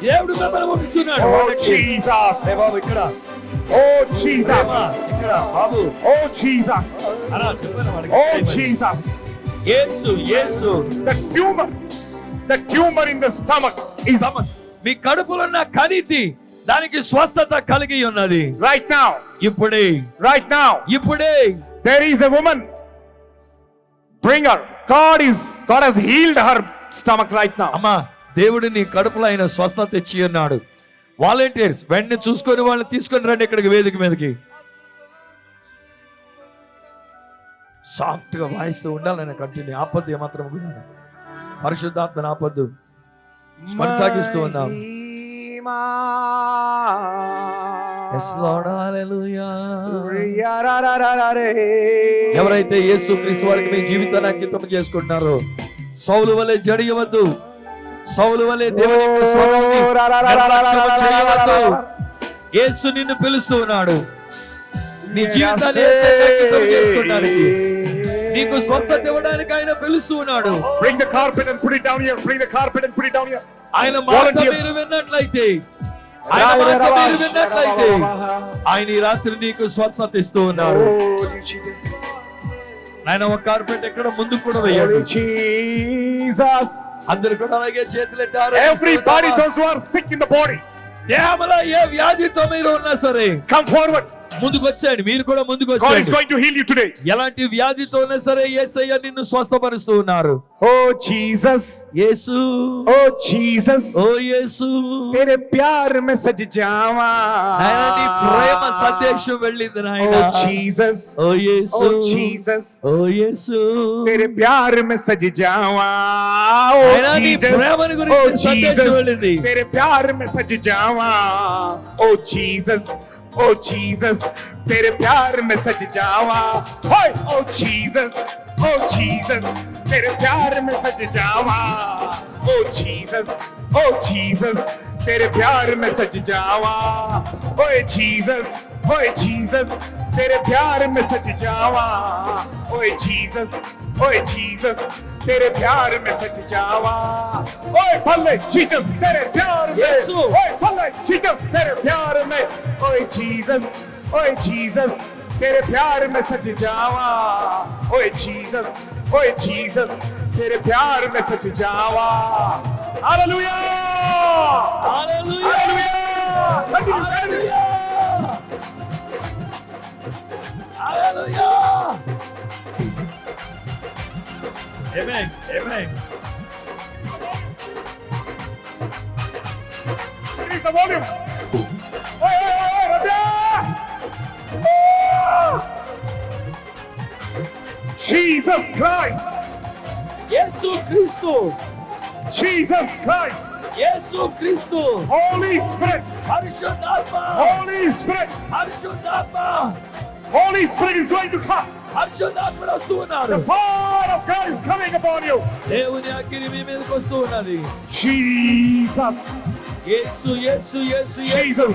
దేవుడు మిమ్మల్ని ముట్టుచున్నాడు. Oh Jesus. ఏ బాబు ఇక్కడ, Oh Jesus. ఇక్కడ బాబు, Oh Jesus. అలా చెప్పాను వాడికి. Oh Jesus. Yesu Yesu. The tumor in the stomach is మీ కడుపులో ఉన్న కణితి, దానికి స్వస్థత కలిగి ఉన్నది. right now. ఇప్పుడే Right now. ఇప్పుడే There is a woman. Bring her. God has healed her stomach right now. అమ్మా, దేవుడు నీ కడుపులో ఆయన స్వస్థత ఇచ్చి ఉన్నాడు. వాలంటీర్స్ వెంటనే చూసుకొని వాళ్ళని తీసుకొని రండి ఇక్కడికి, వేదిక మీదకి. సాఫ్ట్ గా వాయిస్తూ ఉండాలని కంటిన్యూ ఆపద్దు, ఏమాత్రం కూడా పరిశుద్ధాత్మ ఆపద్దు. కొనసాగిస్తూ ఉన్నాం. Yes, Lord, hallelujah. ఎవరైతే యేసు క్రీస్తు వారికి మీ జీవితాన్ని అంకితం చేసుకుంటున్నారో, సౌలు వలె జడియవద్దు, సౌలు వలె దేవుని యొక్క స్వరాన్ని నిర్లక్ష్యం చేయవద్దు. యేసు నిన్ను పిలుస్తూ ఉన్నాడు. నీ జీవితాన్ని యేసుకి అంకితం చేసుకోవడానికి, నీకు స్వస్థత ఇవ్వడానికి ఆయన పిలుస్తూ ఉన్నాడు. Bring the carpet and put it down here. Bring the carpet and put it down here. ఆయన మాట మీరు విన్నట్లయితే, ఆయన మాట మీరు విన్నట్లయితే, ఆయన ఈ రాత్రి నీకు స్వస్థత ఇస్తూ ఉన్నాడు. ఆయన ఒక కార్పెట్ ఎక్కడ ముందు కూడా వేయండి. Jesus. అందరు కూడా అలాగే చేతులెత్తారు. Everybody, those who are sick in the body, దేహంలో ఏ వ్యాధితో మీరు ఉన్నా సరే come forward. ముందుకు వచ్చేయండి. మీరు కూడా ముందుకు God is వచ్చేయండి. going to heal you today. ఎలాంటి వ్యాధితో ఉన్నా సరే యేసయ్య నిన్ను స్వస్థపరుస్తూ ఉన్నారు. Oh Jesus. యేసు, Oh Jesus. ఓ యేసు, तेरे प्यार में सज जावा. ఆయన నీ ప్రేమ సందేశం వెళ్ళింది నాయన. Oh Jesus. ఓ యేసు, Oh Jesus. ఓ యేసు, तेरे प्यार में सज जावा. Oh ఆయన నీ Jesus. ప్రేమను Oh గురించి సందేశం వెళ్ళింది. Jesus. तेरे प्यार में सज जावा. Oh Jesus. Oh Jesus. तेरे प्यार में सज जावा. Hey! Oh Jesus. Oh Jesus. तेरे प्यार में सज जावा. Oh Jesus. Oh Jesus. तेरे प्यार में सज जावा. Oh Jesus. Oh Jesus. तेरे प्यार में सज जावा. Oh Jesus. Oh Jesus. तेरे प्यार में सज जावा. ओए भले जीसस तेरे प्यार में. यीशु. ओए भले जीसस तेरे प्यार में. ओए जीसस. ओए जीसस तेरे प्यार में सज जावा. ओए जीसस. ओए जीसस तेरे प्यार में सज जावा. Hallelujah. Hallelujah, hallelujah. Hallelujah. Amen. Amen. Increase the volume. Oye, oye, oye, Rabia. Oh! Jesus Christ. యేసు క్రీస్తు, Jesus Christ. యేసు క్రీస్తు, Holy Spirit. పరిశుద్ధాత్మ, Holy Spirit. పరిశుద్ధాత్మ, Holy Spirit is going to come. పరిశుద్ధాత్ముడు వస్తూ ఉన్నారు. The fire of God is coming upon you. దేవుని అగ్ని మీ మీదకి వస్తూ ఉన్నది. Jesus. Yesu Yesu Yesu Yesu. Jesus.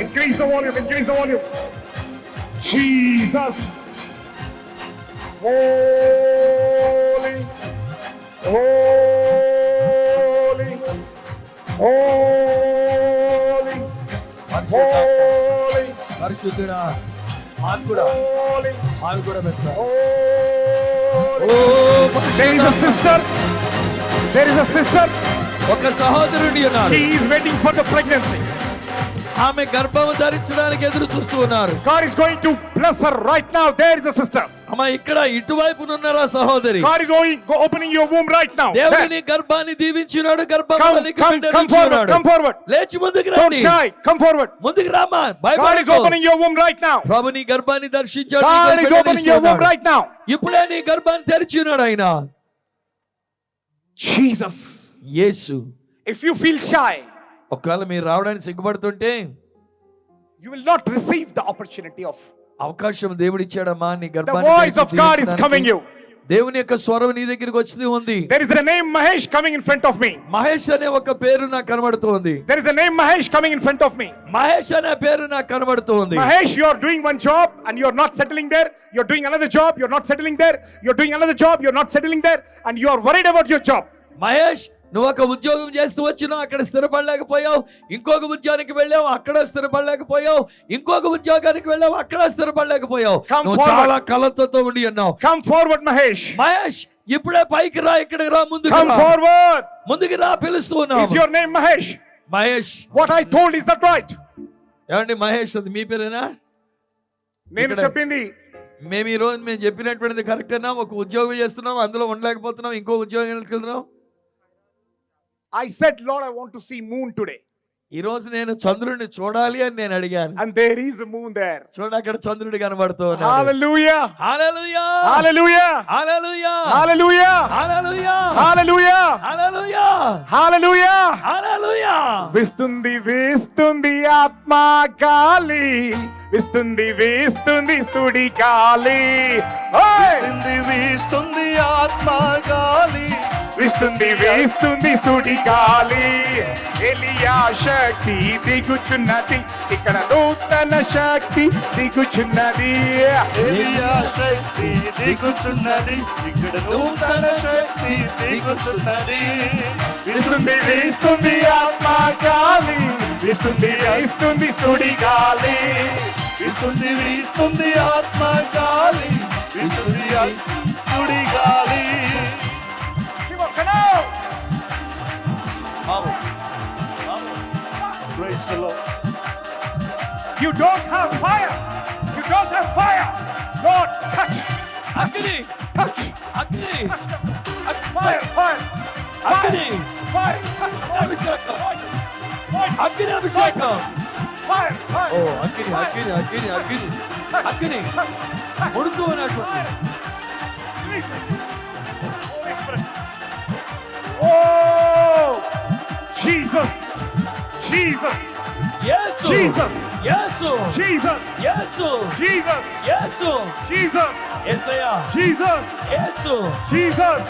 Increase the volume. Increase the volume. Jesus. Holy. Holy. Holy. Holy. పరిశుద్ధుడా, మాకు కూడా Holy. మాకు కూడా పెంచాలి. Holy. There is a sister. There is a sister. ఒక సహోదరుడి ఉన్నారు. She is waiting for the pregnancy. ఆమె గర్భం ధరించడానికి ఎదురు చూస్తూ ఉన్నారు. God is going to bless her right now. There is a sister. అమ్మ, ఇక్కడ ఇటువైపు ఉన్నారా సహోదరి? God is opening your womb right now. దేవుడు There. నీ గర్భాన్ని దీవించున్నాడు. Come forward. Come forward. లేచి ముందుకు Don't రండి. shy. Come forward. ముందుకు రామా. God is భయపడకు. opening your womb right now. ప్రభు నీ గర్భాన్ని దర్శించాడు. God నీకు is బిడ్డని opening your womb ఇస్తున్నాడు. right now. ఇప్పుడే నీ గర్భాన్ని తెరిచి ఉన్నాడు ఆయన. Jesus. Yesu. If you feel shy, ఒకవేళ మీరు రావడానికి సిగ్గుపడుతుంటే, you will not receive the opportunity of అవకాశం దేవుడు ఇచ్చాడమ్మా నీ The గర్భాన్ని voice of God is coming you. దేవుని యొక్క స్వరం నీ దగ్గరికి వచ్చి ఉంది. There is a name Mahesh coming in front of me. Mahesh అనే ఒక పేరు నాకు కనబడుతోంది. There is a name Mahesh coming in front of me. Mahesh అనే పేరు నాకు కనబడుతోంది. Mahesh, you are doing one job and you are not settling there. You are doing another job, you are not settling there. You are doing another job, you are not settling there, and you are worried about your job. Mahesh, నువ్వు ఒక ఉద్యోగం చేస్తూ వచ్చినావు, అక్కడ స్థిరపడలేకపోయావు. ఇంకొక ఉద్యోగానికి వెళ్ళావు, అక్కడ స్థిరపడలేకపోయావు. ఇంకొక ఉద్యోగానికి వెళ్ళావు, అక్కడ స్థిరపడలేకపోయావు. నువ్వు చాలా కలతతో ఉండి ఉన్నావు. Come forward, Mahesh. మహేష్, ఇప్పుడే పైకి రా, ఇక్కడికి రా, ముందుకు Come రా. forward. ముందుకు రా, పిలుస్తూ ఉన్నావు. Is your name Mahesh? Mahesh, What I told, is that right? ఏమండి మహేష్, అది మీ పేరేనా? నేను ఇక్కడ- చెప్పింది మేము ఈ రోజు మేము చెప్పినటువంటిది కరెక్టేనా? ఒక ఉద్యోగం చేస్తున్నాం, అందులో ఉండలేకపోతున్నాం, ఇంకో ఉద్యోగం వెళ్తున్నాం. I said, Lord, I want to see moon today. ఈ రోజు నేను చంద్రుడిని చూడాలి అని నేను అడిగాను. And there is a moon there. చూడండి, అక్కడ చంద్రుడు కనబడుతూ ఉన్నాడు. Hallelujah. హల్లెలూయా, Hallelujah. హల్లెలూయా, Hallelujah. హల్లెలూయా, Hallelujah. హల్లెలూయా, Hallelujah. హల్లెలూయా. విస్తుంది వేస్తుంది ఆత్మ గాలి, విస్తుంది వేస్తుంది సుడి గాలి. ఓయ్! వీస్తుంది ఆత్మ గాలి, విస్తుంది వేస్తుంది సుడి గాలి. ఎలియా శక్తి దిగుచున్నది, ఇక్కడ నూతన శక్తి దిగుచున్నది. ఎలియా శక్తి దిగుచున్నది, ఇక్కడ నూతన శక్తి దిగుచున్నది. విస్తుంది వేస్తుంది ఆత్మ గాలి, విస్తుంది వేస్తుంది సుడి గాలి. వీస్తుంది వీస్తుంది ఆత్మ గాలి, వీస్తుంది సుడి గాలి. Praise the Lord. You don't have fire. You don't have fire. Lord, touch, అగ్ని, touch, అగ్ని, fire, fire, అగ్ని, fire, అభిషేకం, అగ్ని, అభిషేకం. fire, fire. ఓ అగ్ని, అగ్ని, అగ్ని, అగ్ని, అగ్ని ఉడుతూ ఉన్నటువంటి Oh, Jesus, Jesus, యేసు, Jesus, యేసు, Jesus, యేసు, Jesus, యేసు, Jesus, యేసయ్యా, Jesus, యేసు. Jesus.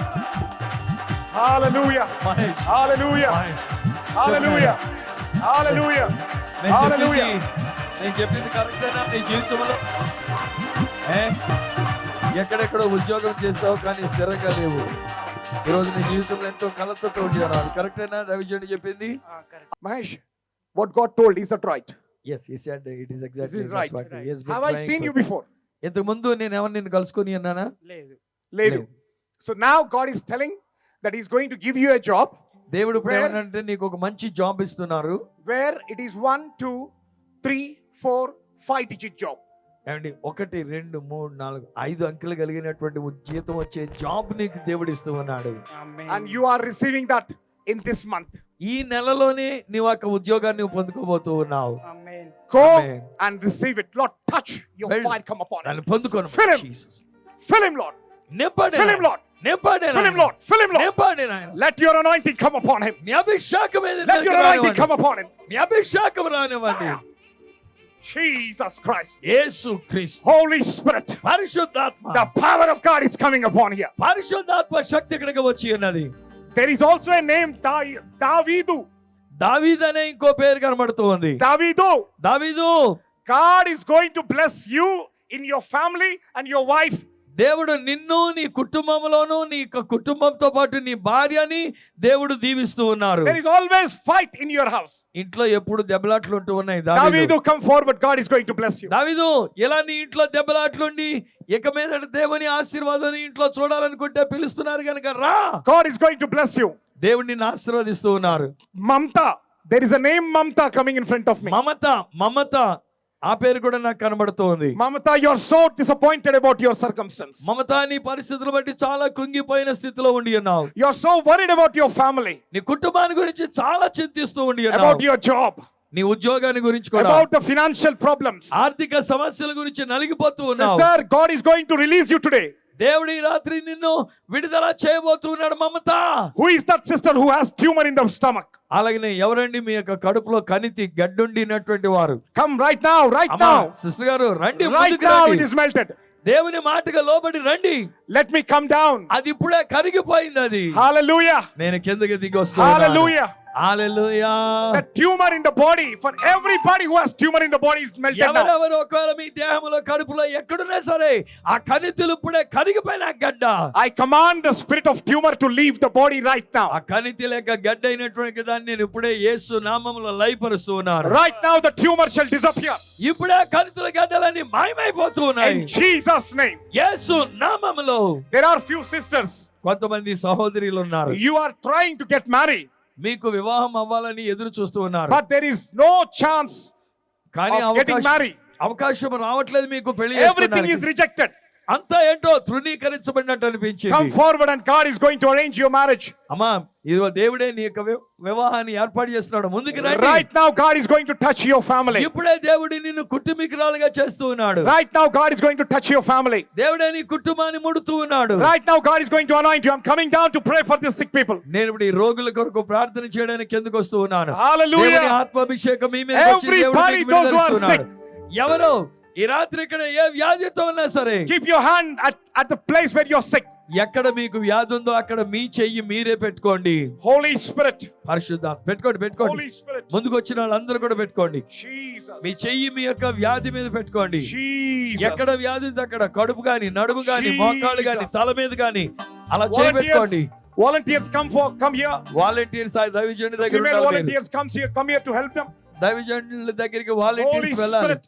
Hallelujah, Mahesh, hallelujah, Mahesh, hallelujah, hallelujah, hallelujah. నేను చెప్పింది కరెక్టేనా నీ జీవితంలో? ఎక్కడెక్కడో ఉద్యోగం చేస్తావు కానీ స్థిరంగా లేవు. ఈరోజు నీ జీవితంలో ఎంతో కలతతో ఉండేవారు. అది కరెక్టేనా దైవజనుడు చెప్పింది? Mahesh, what God told, is that right? Yes, he said it is This exactly is right. what he has been Have I trying seen for- you before? ఇంతకు ముందు నేను ఎవరు నిన్ను కలుసుకొని అన్నానా? Ledu. So now God is telling that He's going to give you a job దేవుడు ఇప్పుడు Where- ఏమనంటే నీకు ఒక మంచి జాబ్ ఇస్తున్నారు. where it is 1, 2, 3, 4, 5 digit job. ఏమండి, 1 2 3 4 5 అంకెలు కలిగినటువంటి జీతం వచ్చే జాబ్ నీకు దేవుడు ఇస్తూ ఉన్నాడు. And you are receiving that in this month. ఈ నెలలోనే నీవు ఒక ఉద్యోగాన్ని నువ్వు పొందుకోబోతూ ఉన్నావు. Go Amen. and receive it. Lord, touch your Well, fire come upon him. దాన్ని పొందుకోను. Fill him. Jesus. Fill him, Lord. నింపండి Fill him, నాయనా. Lord. నింపండి Fill him, నాయనా. Lord. Fill him, Lord. నింపండి నాయనా. Let your anointing come upon him. నీ అభిషేకం మీద Let your anointing come upon him. నీ అభిషేకం రానివ్వండి. Jesus Christ. యేసు క్రీస్తు, Holy Spirit. పరిశుద్ధాత్మ, The power of God is coming upon here. పరిశుద్ధాత్మ శక్తి ఇక్కడికి వచ్చి ఉన్నది. There is also a name, Davidu. దావీదు అనే ఇంకో పేరు కనబడుతూ ఉంది. Davidu. దావీదు, God is going to bless you in your family and your wife. దేవుడు నిన్ను నీ కుటుంబంలోను నీ కుటుంబంతో పాటు నీ భార్యని దేవుడు దీవిస్తూ ఉన్నారు. There is always fight in your house. ఇంట్లో ఎప్పుడు దెబ్బలాట్లు ఉంటూ ఉన్నాయి. Davidu, come forward. God is going to bless you. దావీదు, ఇలా నీ ఇంట్లో దెబ్బలాట్లుండి ఇక మీద దేవుని ఆశీర్వాదం నీ ఇంట్లో చూడాలనుకుంటే పిలుస్తున్నారు కనుక రా. God is going to bless you. దేవుడు నిన్ను ఆశీర్వదిస్తూ ఉన్నారు. Mamta. There is a name Mamta coming in front of me. మమత, మమత, ఆ పేరు కూడా నాకు కనబడుతూ ఉంది. Mamata, you are so disappointed about your circumstance. మమత, నీ పరిస్థితులు బట్టి చాలా కృంగిపోయిన స్థితిలో ఉండి ఉన్నావు. You are so worried about your family, నీ కుటుంబాన్ని గురించి చాలా చింతిస్తూ ఉండి about ఉన్నావు. your job, నీ ఉద్యోగాన్ని గురించి కూడా, about the financial problems. ఆర్థిక సమస్యల గురించి నలిగిపోతూ ఉన్నావు. Sister, God is going to release you today. దేవుడు ఈ రాత్రి నిన్ను విడుదల చేయబోతున్నాడు మమత. Who is that sister who has tumor in the stomach? అలాగనే ఎవరండి మీ యొక్క కడుపులో కణితి గడ్డుండినటువంటి వారు? Come right now, right అమ్మా, now. సిస్టర్ గారు రండి, Right ముందుకు now రండి. it is melted. దేవుని మాటగా లోబడి రండి. Let me come down. అది ఇప్పుడే కరిగిపోయింది. అది Hallelujah. నేను కిందకి దిగి వస్తున్నాను. Hallelujah. Hallelujah. The tumor in the body, for everybody who has tumor in the body is melted now. ఎవరెవరు ఒకవేళ మీ దేహంలో కడుపులో ఎక్కడున్నా సరే ఆ కణితులు ఇప్పుడే కరిగిపోయిన గడ్డ. I command the spirit of tumor to leave the body right ఆ now. కణితి లేక గడ్డ అయినటువంటి దాన్ని నేను ఇప్పుడే యేసు నామములో లయపరుస్తున్నాను. Right now the tumor shall disappear. ఇప్పుడే కణితుల గడ్డలన్నీ మాయమైపోతూ ఉన్నాయి In Jesus' name. యేసు నామములో. There are few sisters. కొంతమంది సహోదరులు ఉన్నారు, You are trying to get married, మీకు వివాహం అవ్వాలని ఎదురు చూస్తూ ఉన్నారు, but there is no chance కానీ of getting married. అవకాశం రావట్లేదు మీకు పెళ్లి Everything is చేసుకోవడానికి. rejected. అంతా ఏంటో తృణీకరించబడినట్టు Come అనిపించింది. forward and God is going to arrange your marriage. అమ్మా, ఇదిగో దేవుడే నీ యొక్క వివాహాన్ని ఏర్పాటు చేస్తున్నాడు. ముందుకు రండి. Right now God is going to touch your family. ఇప్పుడే దేవుడు నిన్ను కుటుంబీకురాలుగా చేస్తూ ఉన్నాడు. Right now God is going to touch your family. దేవుడే నీ కుటుంబాన్ని ముడుతూ ఉన్నాడు. Right now God is going to anoint you. I'm coming down to pray for these sick people. నేను ఇప్పుడు ఈ రోగుల కొరకు ప్రార్థన చేయడానికి ఎందుకు వస్తూ ఉన్నాను. Hallelujah. దేవుని ఆత్మాభిషేకం మీ మీద వచ్చి దేవుడు Everybody, మీకు those who are విడుదల ఇస్తున్నాడు. ఎవరో ఈ రాత్రి ఇక్కడ ఏ వ్యాధితో ఉన్నా సరే, Keep your hand at the place where you're sick. ఎక్కడ మీకు వ్యాధి ఉందో అక్కడ మీ చెయ్యి మీరే పెట్టుకోండి. Holy Spirit. పరిశుద్ధాత్మ పెట్టుకోండి. Holy Spirit. ముందుకు వచ్చిన వాళ్ళందరూ కూడా పెట్టుకోండి. Jesus. మీ చెయ్యి మీ యొక్క వ్యాధి మీద పెట్టుకోండి. Jesus. ఎక్కడ వ్యాధి ఉందో అక్కడ కడుపు గాని, నడుము గాని, Jesus. మోకాళ్ళు గాని, తల మీద గాని అలా చేయి పెట్టుకోండి. Volunteers come here. వాలంటీర్స్ ఆ దైవజనుడి దగ్గర Female ఉండాలి. volunteers come here to help them. దైవజనుల దగ్గరికి Holy వాలంటీర్స్ వెళ్ళాలి. Spirit.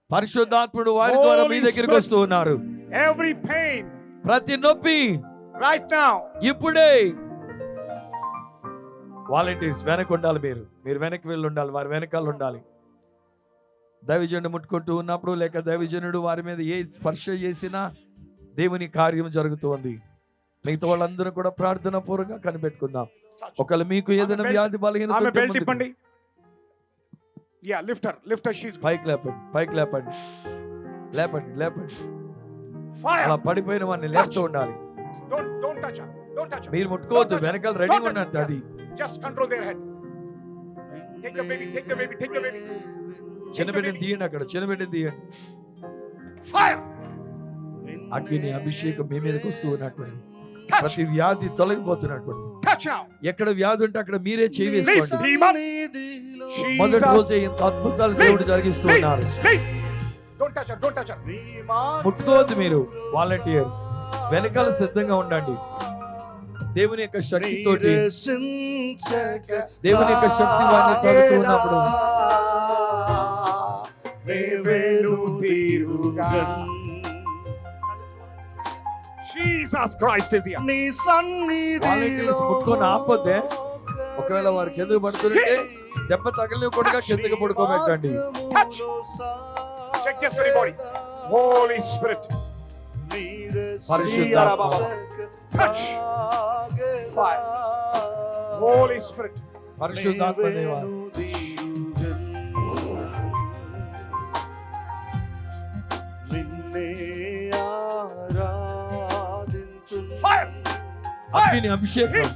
పరిశుద్ధాత్ముడు వారి ద్వారా మీ Holy దగ్గరికి Spirit. వస్తూ ఉన్నారు. Every pain ప్రతి నొప్పి right now. ఇప్పుడే. వాలంటీర్స్ వెనక ఉండాలి. మీరు వెనక్కి వెళ్ళి ఉండాలి, వారి వెనకాల ఉండాలి. దైవజనుడు ముట్టుకుంటూ ఉన్నప్పుడు లేక దైవజనుడు వారి మీద ఏ స్పర్శ చేసినా దేవుని కార్యం జరుగుతుంది. మిగతా వాళ్ళందరూ కూడా ప్రార్థన పూర్వకంగా కనిపెట్టుకుందాం. ఒకవేళ మీకు ఏదైనా వ్యాధి బలహీనత ఆమె ఉంటే బెల్ట్ ముందుకు ఇప్పండి. Yeah, lift her. She's పైకి లేపండి. లేపండి. fire. అలా పడిపోయిన వాడిని లేపుతూ ఉండాలి. Don't touch her. Don't touch her. మీరు ముట్టుకోవద్దు, Don't touch her. వెనకాల రెడీ Don't touch ఉన్నట్టు her. అది. Just control their head. Take the baby. చిన్న బిడ్డని తీయండి, అక్కడ చిన్న బిడ్డని తీయండి. Fire. అగ్ని అభిషేకం మీ మీదకి వస్తూ ఉన్నటువంటి Touch. ప్రతి వ్యాధి తొలగిపోతున్నటువంటి Touch now. ఎక్కడ వ్యాధి ఉంటే అక్కడ మీరే చేయి Leave. వేసుకోండి. Demon. మొదటి Jesus. రోజే ఇంత అద్భుతాలు దేవుడు జరిగిస్తూ ఉన్నారు. Leave. Don't touch her. ముట్టుకోవద్దు. మీరు వాలంటీర్స్ వెనకాల సిద్ధంగా ఉండండి. దేవుని యొక్క శక్తితోటి, దేవుని యొక్క శక్తి వారిని తాకుతూ ఉన్నప్పుడు Jesus Christ is here. Volunteers ముట్టుకొని ఆపొద్దే. ఒకవేళ వారికి ఎదుగు పడుతుంటే దెబ్బ తగలనివ్వకుండా కిందకి పడుకోబెట్టండి. Touch. Check just everybody. Holy Spirit. పరిశుద్ధాత్మ, Touch. Fire. Holy Spirit. పరిశుద్ధాత్మ దేవా, Fire. అగ్ని అభిషేకం.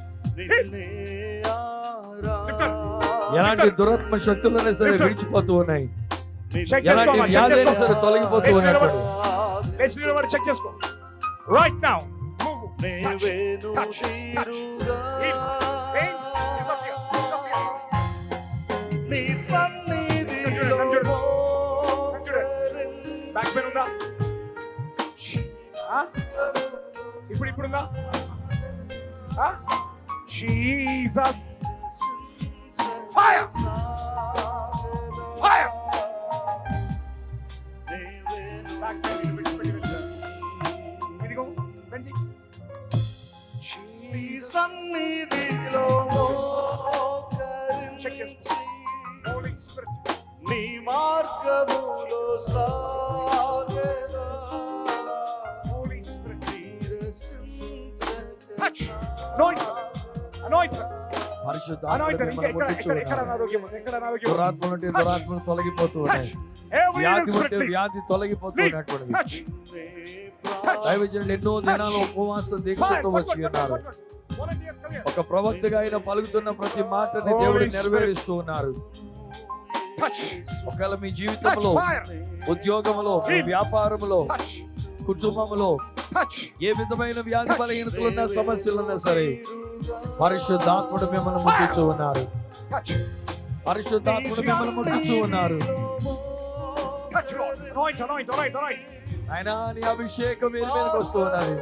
ఎలాంటి దురాత్మ శక్తులైనా సరే విడిచిపోతూ ఉన్నాయి. Check ఎలాంటి చేసుకో. వ్యాధి అయినా సరే తొలగిపోతూ ఉన్నట్టు. Let's check చేసుకో. Right now. Move. Touch. Touch. Touch. Heal. Pain. Disappear. Back pain ఉందా? ఇప్పుడుందా? Jesus. Fire. Fire. Back pain ఇదిగో వెండి. Check చేసుకో. Holy Spirit. నీ మార్గములో సాగెదా Holy Spirit. Touch. Anoint her. Anoint her. పరిశుద్ధాత్మ Anoint her. మిమ్మల్ని ముట్టించు ఎక్కడ ఉన్నారు. అనారోగ్యం ఉంది? ఎక్కడ అనారోగ్యం ఉంది? దురాత్మలు ఉంటే దురాత్మలు తొలగిపోతూ ఉన్నాయి. Touch. Every వ్యాధి evil ఉంటే spirit, వ్యాధి తొలగిపోతూ leave. ఉన్నటువంటిది. Touch. దైవజనులు ఎన్నో దినాలు ఉపవాస దీక్షతో వచ్చి ఉన్నారు. ఒక ప్రవక్తగా ఆయన పలుకుతున్న ప్రతి మాటని దేవుడు నెరవేరుస్తూ ఉన్నారు. ఒకవేళ మీ జీవితంలో, ఉద్యోగంలో, మీ వ్యాపారంలో, కుటుంబంలో ఏ విధమైన వ్యాధి బలహీనతలున్నా, సమస్యలున్నా సరే, పరిశుద్ధాత్ముడు మిమ్మల్ని ముట్టుచూ ఉన్నారు. పరిశుద్ధాత్ముడు మిమ్మల్ని ముట్టుచూ ఉన్నారు. ఆయన నీ అభిషేకం మీద మీదకి వస్తూ ఉన్నది.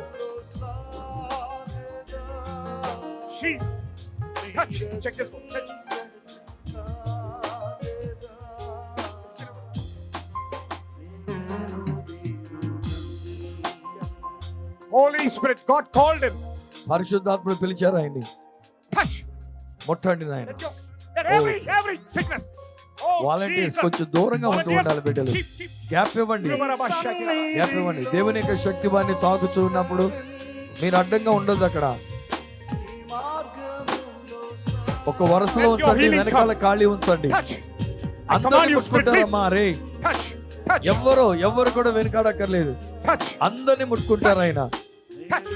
Holy Spirit, God called him. పరిశుద్ధాత్ముడు పిలిచారు ఆయన్ని. Touch. ముట్టండి నాయన. Let go. Let every sickness. Oh, volunteers Jesus. కొంచెం దూరంగా ఉంటూ ఉండాలి బిడ్డలు. Keep. గ్యాప్ ఇవ్వండి, గ్యాప్ ఇవ్వండి. దేవుని యొక్క శక్తి వారిని తాకుచూ ఉన్నప్పుడు మీరు అడ్డంగా ఉండదు. అక్కడ ఒక వరుసలో ఉంచండి, వెనకాల ఖాళీ ఉంచండి. Touch. అందరూ ముట్టుకుంటారమ్మా. రే Touch. Touch. ఎవరు కూడా వెనకాడక్కర్లేదు. Touch. అందరినీ ముట్టుకుంటారు ఆయన. Touch.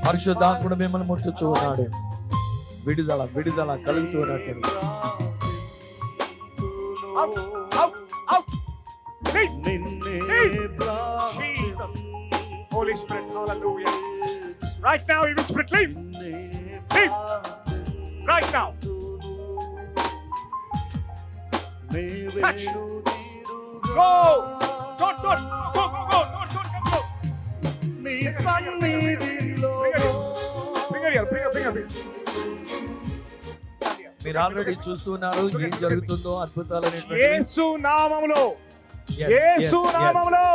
పరిశుద్ధాత్ముడు మిమ్మల్ని ముట్టుచూ ఉన్నాడు. విడుదల విడుదల కలుగుతూ ఉన్నట్టు. Out. Out. Out. Leave. Leave. Jesus. Holy Spirit. Hallelujah. Right now, evil spirit, leave. Leave. Right now. Touch. Go. Don't. Go. నీ సన్నిధిలో Bring her. మీరు ఆల్రెడీ చూస్తున్నారు ఏం జరుగుతుందో, అద్భుతాలు అనేటువంటివి. యేసు నామములో. Yes, యేసు yes, yes. నామములో.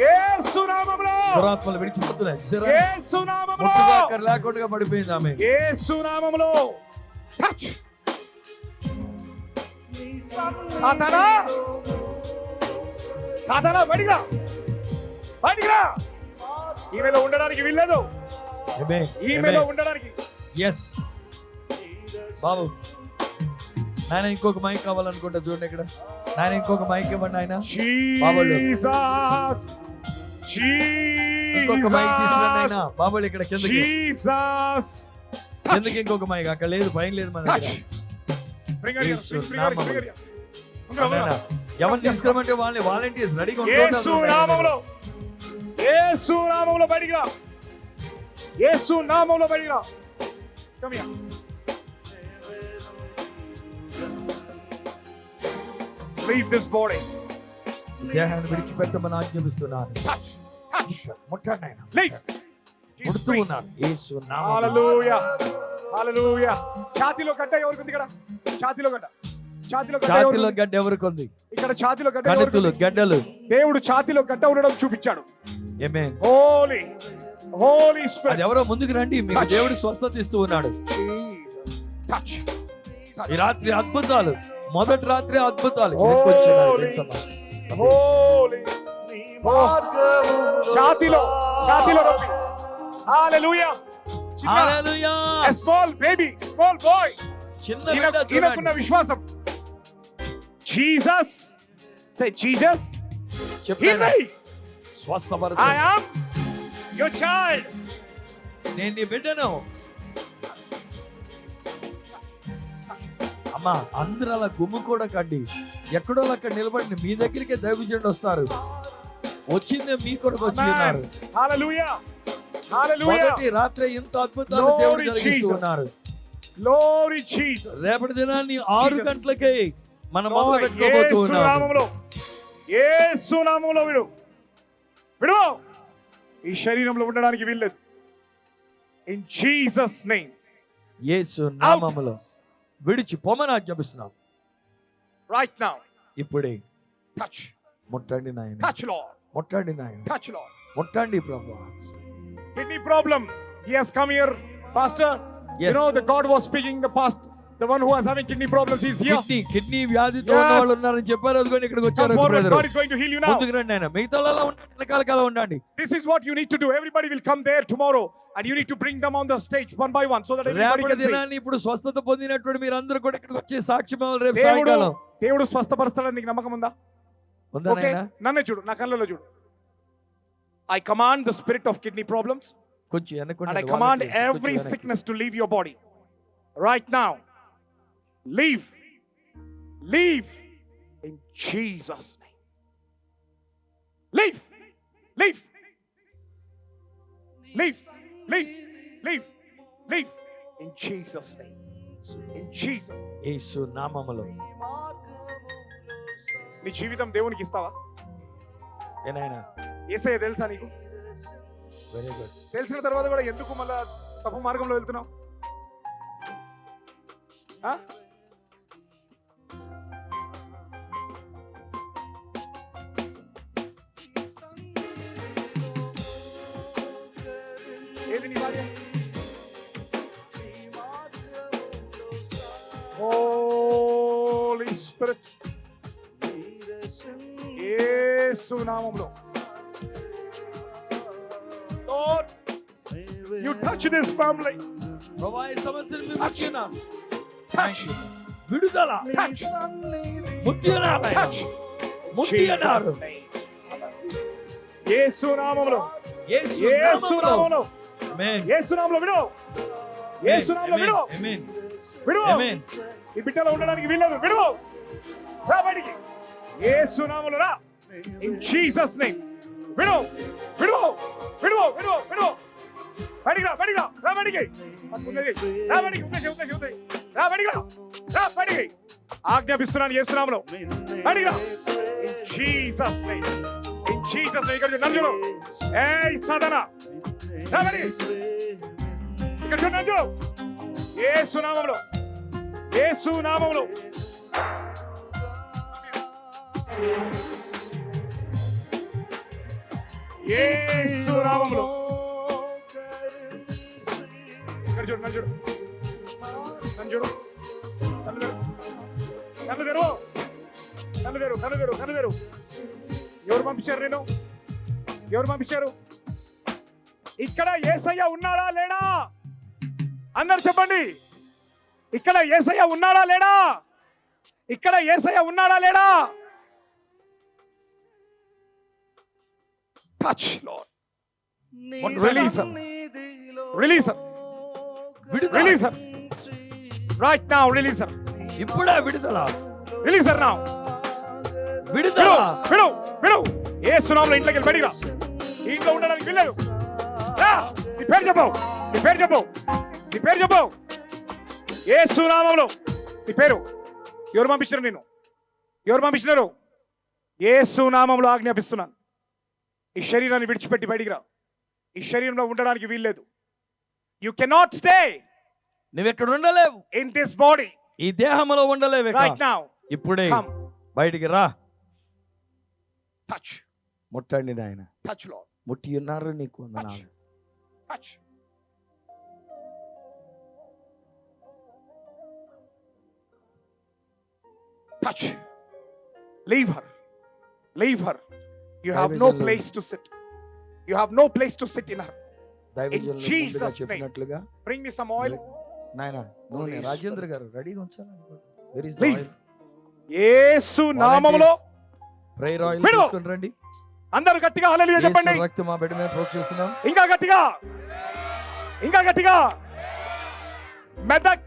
యేసు నామములో. దురాత్మలు విడిచిపోతున్నాయి. యేసు నామములో. ముట్టుగా అక్కర లేకుండా పడిపోయింది ఆమె. యేసు నామములో. టచ్. సాతానా బయటికి రా. ఈమెలో ఉండడానికి వీల్లేదు. ఈమెలో ఉండడానికి. ఎస్ బాబు, నాయన ఇంకొక మైక్ కావాలనుకుంటా. చూడండి ఇక్కడ నాయన ఇంకొక మైక్ ఇవ్వండి ఆయన. ఇంకొక మైక్ తీసుకురండి ఆయన. బాబులు ఇక్కడ కిందకి ఇంకొక మైక్. అక్కడ లేదు, పైన లేదు మన దగ్గర. ఎవరు తీసుకురమంటే వాళ్ళని వాలంటీర్స్ రెడీగా యేసు నామములో. యేసు నామములో బయటికి రా. యేసు నామములో బయటికి రా. Come here. Leave this body. దేహాన్ని విడిచిపెట్టమని ఆజ్ఞాపిస్తున్నాను. Touch. ముట్టండి ఆయన. Leave. ముడుతూ ఉన్నాను. యేసు నామములో. Hallelujah. Hallelujah. ఛాతీలో గడ్డ ఎవరికి ఉంది? ఇక్కడ ఛాతీలో గడ్డ. ఛాతీలో గడ్డ ఎవరికి ఉంది? ఇక్కడ ఛాతీలో గడ్డ. కణితులు, గడ్డలు. దేవుడు ఛాతీలో గడ్డ ఉండడం చూపించాడు. ఆమేన్. Holy Spirit. అది ఎవరో ముందుకు రండి, మీకు దేవుడు స్వస్థత ఇస్తూ ఉన్నాడు. Touch. ఈ రాత్రి అద్భుతాలు, మొదటి రాత్రి అద్భుతాలు. Holy. ఛాతీలో నొప్పి. Hallelujah. Hallelujah. A small baby, small boy. చిన్న బిడ్డ ఈయనకున్న చూడండి. విశ్వాసం. Jesus. Say Jesus. చెప్పండి. స్వస్థపరచు. I am your child. నేను నీ బిడ్డను. అమ్మా, అందరూ అలా గుమ్ముకోవడం కండి. ఎక్కడో అక్కడ నిలబడి మీ దగ్గరికి దైవజనుడు వస్తారు. వచ్చిందే మీ కొరకు వచ్చి ఉన్నారు. Hallelujah. Hallelujah. మొదటి రాత్రి ఇంత అద్భుతాలు దేవుడు జరిగిస్తూ ఉన్నారు. Glory Jesus. రేపటి దినాన్ని 6 గంటలకే మనం మొదలు పెట్టుకోబోతూ ఉన్నాము. యేసు నామములో విడు. ఈ శరీరంలో ఉండడానికి వీల్లేదు. In Jesus name. యేసు నామములో విడిచి పొమ్మని ఆజ్ఞాపిస్తున్నాం. Right now. ఇప్పుడే Touch. ముట్టండి నాయన. Touch Lord. ముట్టండి నాయన. Touch Lord. ముట్టండి ప్రభువా. Kidney problem. He has come here, Pastor. Yes. You know the God was speaking the past. The one who was having kidney problems is here. Kidney వ్యాధితో ఉన్న వాళ్ళు ఉన్నారని చెప్పారు. అదిగోండి ఇక్కడికి Come వచ్చారు. forward. Brother God is going to heal you now. ముందుకు రండి ఆయన. మిగతా అలా ఉండండి, వెనకాల ఉండండి. This is what you need to do. Everybody will come there tomorrow, and you need to bring them on the stage one by one, so that everybody రేపటి will see. దినాన్ని ఇప్పుడు స్వస్థత పొందినటువంటి మీరు అందరూ కూడా ఇక్కడికి వచ్చే సాక్ష్యం రేపు సాయంకాలం. దేవుడు స్వస్థపరుస్తాడని నీకు నమ్మకం ఉందా? ఉందా ఓకే నాయనా? నన్నే చూడు, నా కళ్ళలో చూడు. I command the spirit of kidney problems కొంచెం వెనక్కుండి, and I command volunteers, కొంచెం every వెనక్కి. sickness to leave your body right now. Leave in Jesus name. Leave in Jesus name. In Jesus name. యేసు నామములో. నీ జీవితం దేవునికి ఇస్తావా? ఏ నాయనా? యేసయ్య తెలుసా నీకు? Very good. తెలిసిన తర్వాత కూడా ఎందుకు మళ్ళా తప్పు మార్గంలో వెళ్తున్నావు? ఆ? ఏది నీ భార్య? Holy Spirit, యేసు నామములో. Lord, you touch this family. ప్రభువా, ఈ సమస్యను మేము ముట్టినాం. Touch. విడుదల. Touch. ముట్టినాం నాయనా. Touch. ముట్టినారు. Jesus name. యేసు నామములో. యేసు యేసు నామములో. నామములో. ఆమేన్. యేసు నామములో విడు. యేసు నామములో విడు. ఆమేన్. విడు. ఆమేన్. ఈ బిడ్డలో ఉండడానికి వీల్లేదు. విడు. రా బయటికి. యేసు నామములో రా. In Jesus name. విడు. విడు. విడు. విడు. విడు. బయటికి రా. బయటికి రా. రా బయటికి. రా బయటికి. ఉందే. రా బయటికి రా. రా బయటికి. ఆజ్ఞాపిస్తున్నాను యేసు నామములో. బయటికి రా. In Jesus name. In Jesus name. ఇక్కడ నన్ను చూడు. ఏయ్ సాధన. రా బయటికి. ఇక్కడ చూడు, నన్ను చూడు. యేసు నామములో. యేసు నామములో. యేసు నామములో. ఇక్కడ చూడు, నన్ను చూడు. నన్ను చూడు. కళ్ళు తెరు. కళ్ళు తెరు. కళ్ళు తెరు. కళ్ళు తెరు. కళ్ళు తెరు. ఎవరు పంపించారు నేను? ఎవరు పంపించారు? ఇక్కడ యేసయ్య ఉన్నాడా లేడా? అందరు చెప్పండి. ఇక్కడ యేసయ్య ఉన్నాడా లేడా? ఇక్కడ యేసయ్య ఉన్నాడా లేడా? Touch, Lord. Release her. Release her. విడుదల. Release her. Right now, release her. ఇప్పుడే విడుదల. Release her now. విడుదల. విడు. విడు. యేసు నామములో ఇంట్లోకి వెళ్ళి బయటికి రా. ఈ ఇంట్లో ఉండడానికి వీల్లేదు. రా. నీ పేరు చెప్పు. నీ పేరు చెప్పు. నీ పేరు చెప్పు. యేసు నామములో. నీ పేరు. ఎవరు పంపించారు నిన్ను? ఎవరు పంపించినారు? యేసు నామములో ఆజ్ఞాపిస్తున్నాను. ఈ శరీరాన్ని విడిచిపెట్టి బయటికి రా. ఈ శరీరంలో ఉండడానికి వీల్లేదు. యు కెనాట్ స్టే నువ్వు ఇక్కడ ఉండలేవు. ఇన్ దిస్ బాడీ ఈ దేహంలో ఉండలేవు ఇక. Right now. ఇప్పుడే కమ్. బయటికి రా. టచ్. ముట్టండి నాయన. Touch lord. ముట్టి ఉన్నారు నీకు వందనాలు. Touch. Touch. Leave her. Leave her. You have no place to sit. You have no place to sit in her. దైవజనులు ముందుగా Jesus' చెప్పినట్లుగా Bring me some oil. నాయన నూనె. రాజేంద్ర గారు రెడీగా ఉంచాలి. Where is the Leave. Oil? యేసు నామములో ప్రేయర్ ఆయిల్ విడు. తీసుకొని రండి. అందరూ గట్టిగా హల్లెలూయా చెప్పండి. యేసు రక్తం మా బిడ్డ మీద ప్రోక్షిస్తున్నాం. ఇంకా గట్టిగా. ఇంకా గట్టిగా. Medak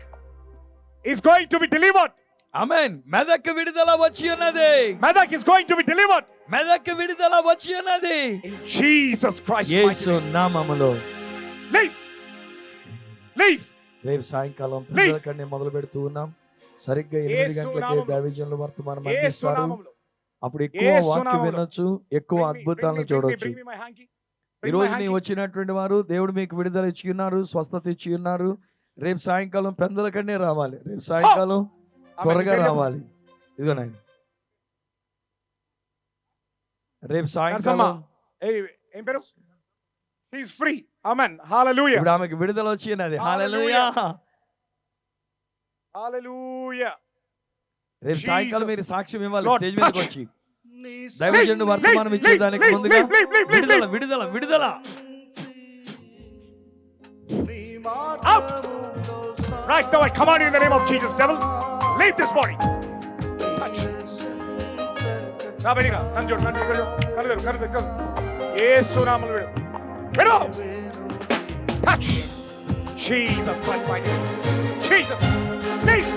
is going to be delivered. ఆమేన్. మెదక్ విడుదల వచ్చి ఉన్నది. Medak is going to be delivered. Medak విడుదల వచ్చి ఉన్నది. In Jesus Christ. యేసు నామములో. Leave. Leave. రేపు సాయంకాలం Leave. పిల్లలకన్నీ మొదలు పెడుతూ ఉన్నాం. సరిగ్గా 8 యేసు గంటలకే నామములో. దైవజనులు వర్తమానం యేసు అందిస్తారు. నామములో. అప్పుడు ఎక్కువ యేసు వాక్యం నామములో. వినొచ్చు, ఎక్కువ అద్భుతాలను చూడొచ్చు. ఈ రోజు నీ వచ్చినటువంటి వారు దేవుడు మీకు విడుదల ఇచ్చి ఉన్నారు, స్వస్థత ఇచ్చి ఉన్నారు. రేపు సాయంకాలం పెందలకన్నీ రావాలి. రేపు సాయంకాలం త్వరగా రావాలి. ఇదిగో నాయన. రేపు సాయంకాలం ఏం పేరు? He is free. Amen. Hallelujah. ఇప్పుడు ఆమెకి విడుదల వచ్చి ఉన్నది. హల్లెలూయా. Hallelujah. రేపు సాయంకాలం మీరు సాక్ష్యం ఇవ్వాలి Lord, స్టేజ్ మీదకి touch. వచ్చి. దైవజనుడు వర్తమానం ఇచ్చేదానికి ముందుగా విడుదల విడుదల విడుదల. Out. Right now I command you in the name of Jesus, devil. Leave this body. Touch. రా బయటికి రా. నన్ను చూడు, నన్ను చూడు, కను యేసు నామములో విడు. Touch Jesus Christ my name. Jesus please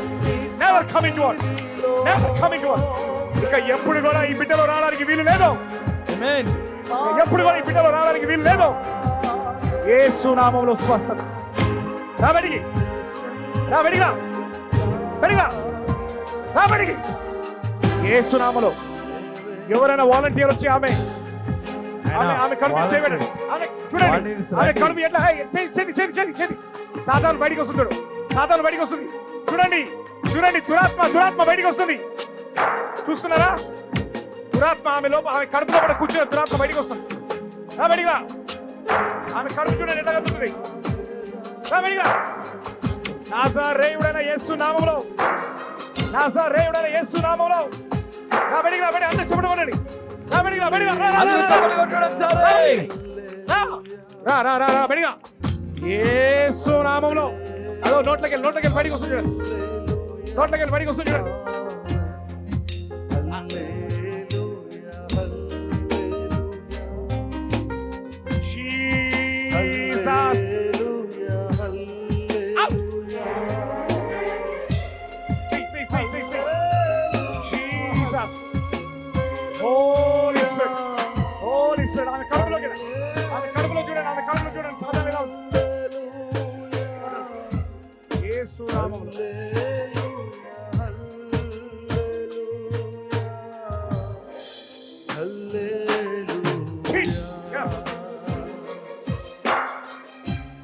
never coming to us. Never coming to us. ఇక ఎప్పుడు కూడా ఈ బిడ్డలో రావడానికి వీలు లేదు. ఆమేన్. ఎప్పుడు కూడా ఈ బిడ్డలో రావడానికి వీలు లేదు. యేసు నామములో స్వస్థత. రా బయటికి రా. బయటికి రా బయటికి. యేసు నామములో ఎవరైనా వాలంటీర్ వచ్చి ఆమె కడుపు చేయబడండి. ఆమె చూడండి, ఆమె కడుపు ఎట్లా చేది సాతాను బయటికి వస్తుంది. సాతాను బయటికి వస్తుంది. చూడండి చూడండి, దురాత్మ బయటికి వస్తుంది. చూస్తున్నారా? దురాత్మ ఆమె లోపల, ఆమె కడుపులో కూడా కూర్చున్న దురాత్మ బయటికి వస్తుంది. రా బయటికి రా. ఆమె కడుపు చూడండి ఎట్లా కలుగుతుంది. రా బయటికి రా. నాజరేయుడైన యేసు నామములో, నాజరేయుడైన యేసు నామములో రా బయటికి రా. బయటికి అందరూ చెప్పడం కొనండి. రా బయటికి రా. బయటికి రా. అందరూ చప్పట్లు కొట్టడం సరే. రా బయటికి రా. యేసు నామములో. అదో నోట్లకి బయటికి వస్తుంది చూడండి. నోట్లకి బయటికి వస్తుంది చూడండి.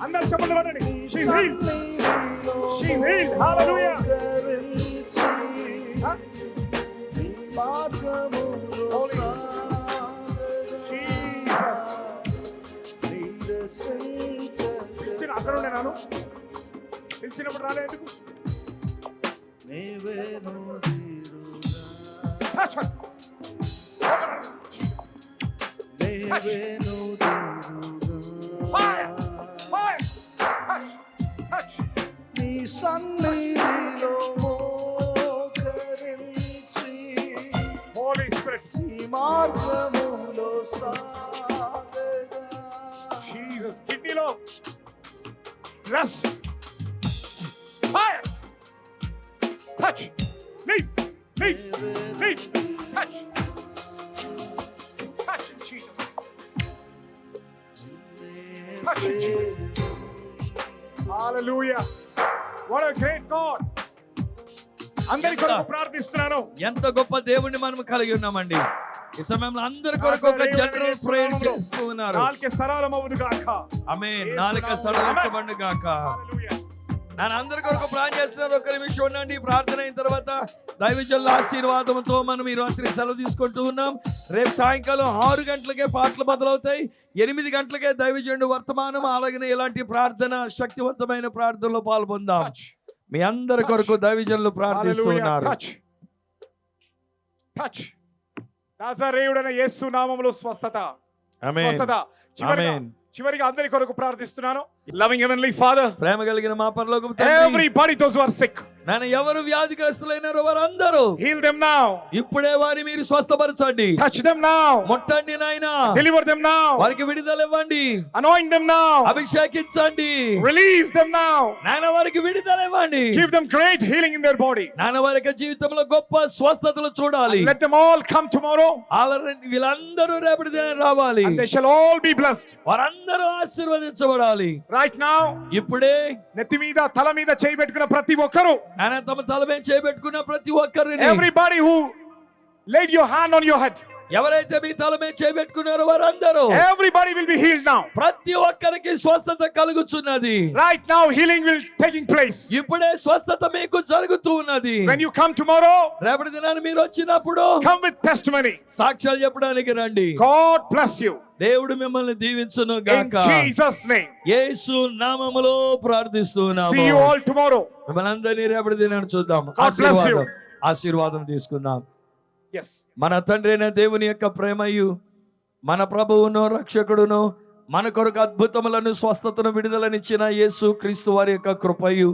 అందరూ చెప్పండి కొనండి. She's healed. She's healed. Hallelujah. అక్కడ ఉండే నాను పిలిచినప్పుడు రాలే ఎందుకు? నీ సన్నిధిలో మోకరించి Holy Spirit. నీ మార్గములో సాగగా Jesus, కిడ్నీలో రస్ fire touch leave touch Jesus touch Jesus. Hallelujah. What a great God. అందరి కొరకు ప్రార్థిస్తున్నాను. ఎంత గొప్ప దేవుణ్ణి మనం కలిగి ఉన్నామండి. ఈ సమయంలో అందరి కొరకు ఒక జనరల్ ప్రేయర్ చేస్తూ ఉన్నారు. నాలుక సరళమవును గాక. ఆమేన్. నాలుక సరళించబడును గాక. Hallelujah. నేను అందరి కొరకు ప్రార్థన చేస్తున్నాను. ఒక్క నిమిషం ఉండండి. ప్రార్థన అయిన తర్వాత దైవజనుల ఆశీర్వాదంతో మనం ఈ రాత్రి సెలవు తీసుకుంటూ ఉన్నాం. రేపు సాయంకాలం 6 గంటలకే పాటలు మొదలవుతాయి. 8 గంటలకే దైవజనుడు వర్తమానం, అలాగే ఇలాంటి ప్రార్థన, శక్తివంతమైన ప్రార్థనలో పాల్పొందాం. మీ అందరి కొరకు దైవజనులు ప్రార్థిస్తున్నారు. టచ్ నాజరేయుడైన యేసు నామములో స్వస్థత. ఆమేన్. స్వస్థత. ఆమేన్. చివరిగా అందరి కొరకు ప్రార్థిస్తున్నాను. లవింగ్ హెవెన్లీ ఫాదర్, ప్రేమ కలిగిన మా పరలోకపు తండ్రి, everybody those who are sick, నేను ఎవరు వ్యాధిగ్రస్తులైనారో వారందరూ heal them now. ఇప్పుడే వారిని మీరు స్వస్థపరచండి. Touch them now. ముట్టండి నాయనా. Deliver them now. వారికి విడుదల ఇవ్వండి. Anoint them now. అభిషేకించండి. Release them now. నాయన వారికి విడుదల ఇవ్వండి. Give them great healing in their body. నాయన వారికి జీవితంలో గొప్ప స్వస్థతలు చూడాలి. Let them all come tomorrow. వీళ్ళందరూ రేపటి దినం రావాలి. And they shall all be blessed. వారందరూ ఆశీర్వదించబడాలి. Right now. ఇప్పుడే నెత్తి మీద తల మీద చేయి పెట్టుకున్న ప్రతి ఒక్కరు, ఆయన తమ తల మీద చేయబెట్టుకున్న ప్రతి ఒక్కరిని, everybody who laid your hand on your head, ఎవరైతే మీ తల మీద చేయబెట్టుకున్నారో వారందరూ, everybody will be healed now. ప్రతి ఒక్కరికి స్వస్థత కలుగుచున్నది. Right now healing will taking place. ఇప్పుడే స్వస్థత మీకు జరుగుతూ ఉన్నది. When you come tomorrow, రేపటి దినాన్ని మీరు వచ్చినప్పుడు come with testimony. సాక్ష్యాలు చెప్పడానికి రండి. God bless you. దేవుడు మిమ్మల్ని దీవించును In గాక. Jesus name. యేసు నామములో ప్రార్థిస్తున్నాము. See you all tomorrow. మిమ్మల్ని అందరినీ రేపటి దినాన్ని చూద్దాం. God bless you. ఆశీర్వాదం తీసుకుందాం. Yes. మన తండ్రి అయిన దేవుని యొక్క ప్రేమయు, మన ప్రభువును రక్షకుడును, మన కొరకు అద్భుతములను, స్వస్థతను, విడుదలనిచ్చిన యేసు క్రీస్తు వారి యొక్క కృపయు,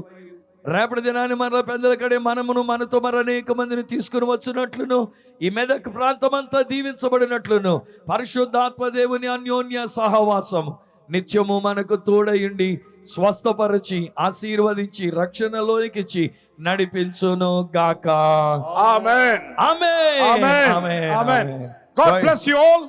రేపటి దినాన్ని మరల పెద్దల కడే మనమును మనతో మరి అనేక మందిని తీసుకుని వచ్చినట్లును ఈ మెదక్ ప్రాంతమంతా దీవించబడినట్లును పరిశుద్ధాత్మ దేవుని అన్యోన్య సహవాసం నిత్యము మనకు తోడయుండి స్వస్థపరిచి ఆశీర్వదించి రక్షణలోనికి ఇచ్చి నడిపించును గాక. ఆమేన్. ఆమేన్. ఆమేన్. ఆమేన్. ఆమేన్. ఆమేన్. God bless you all.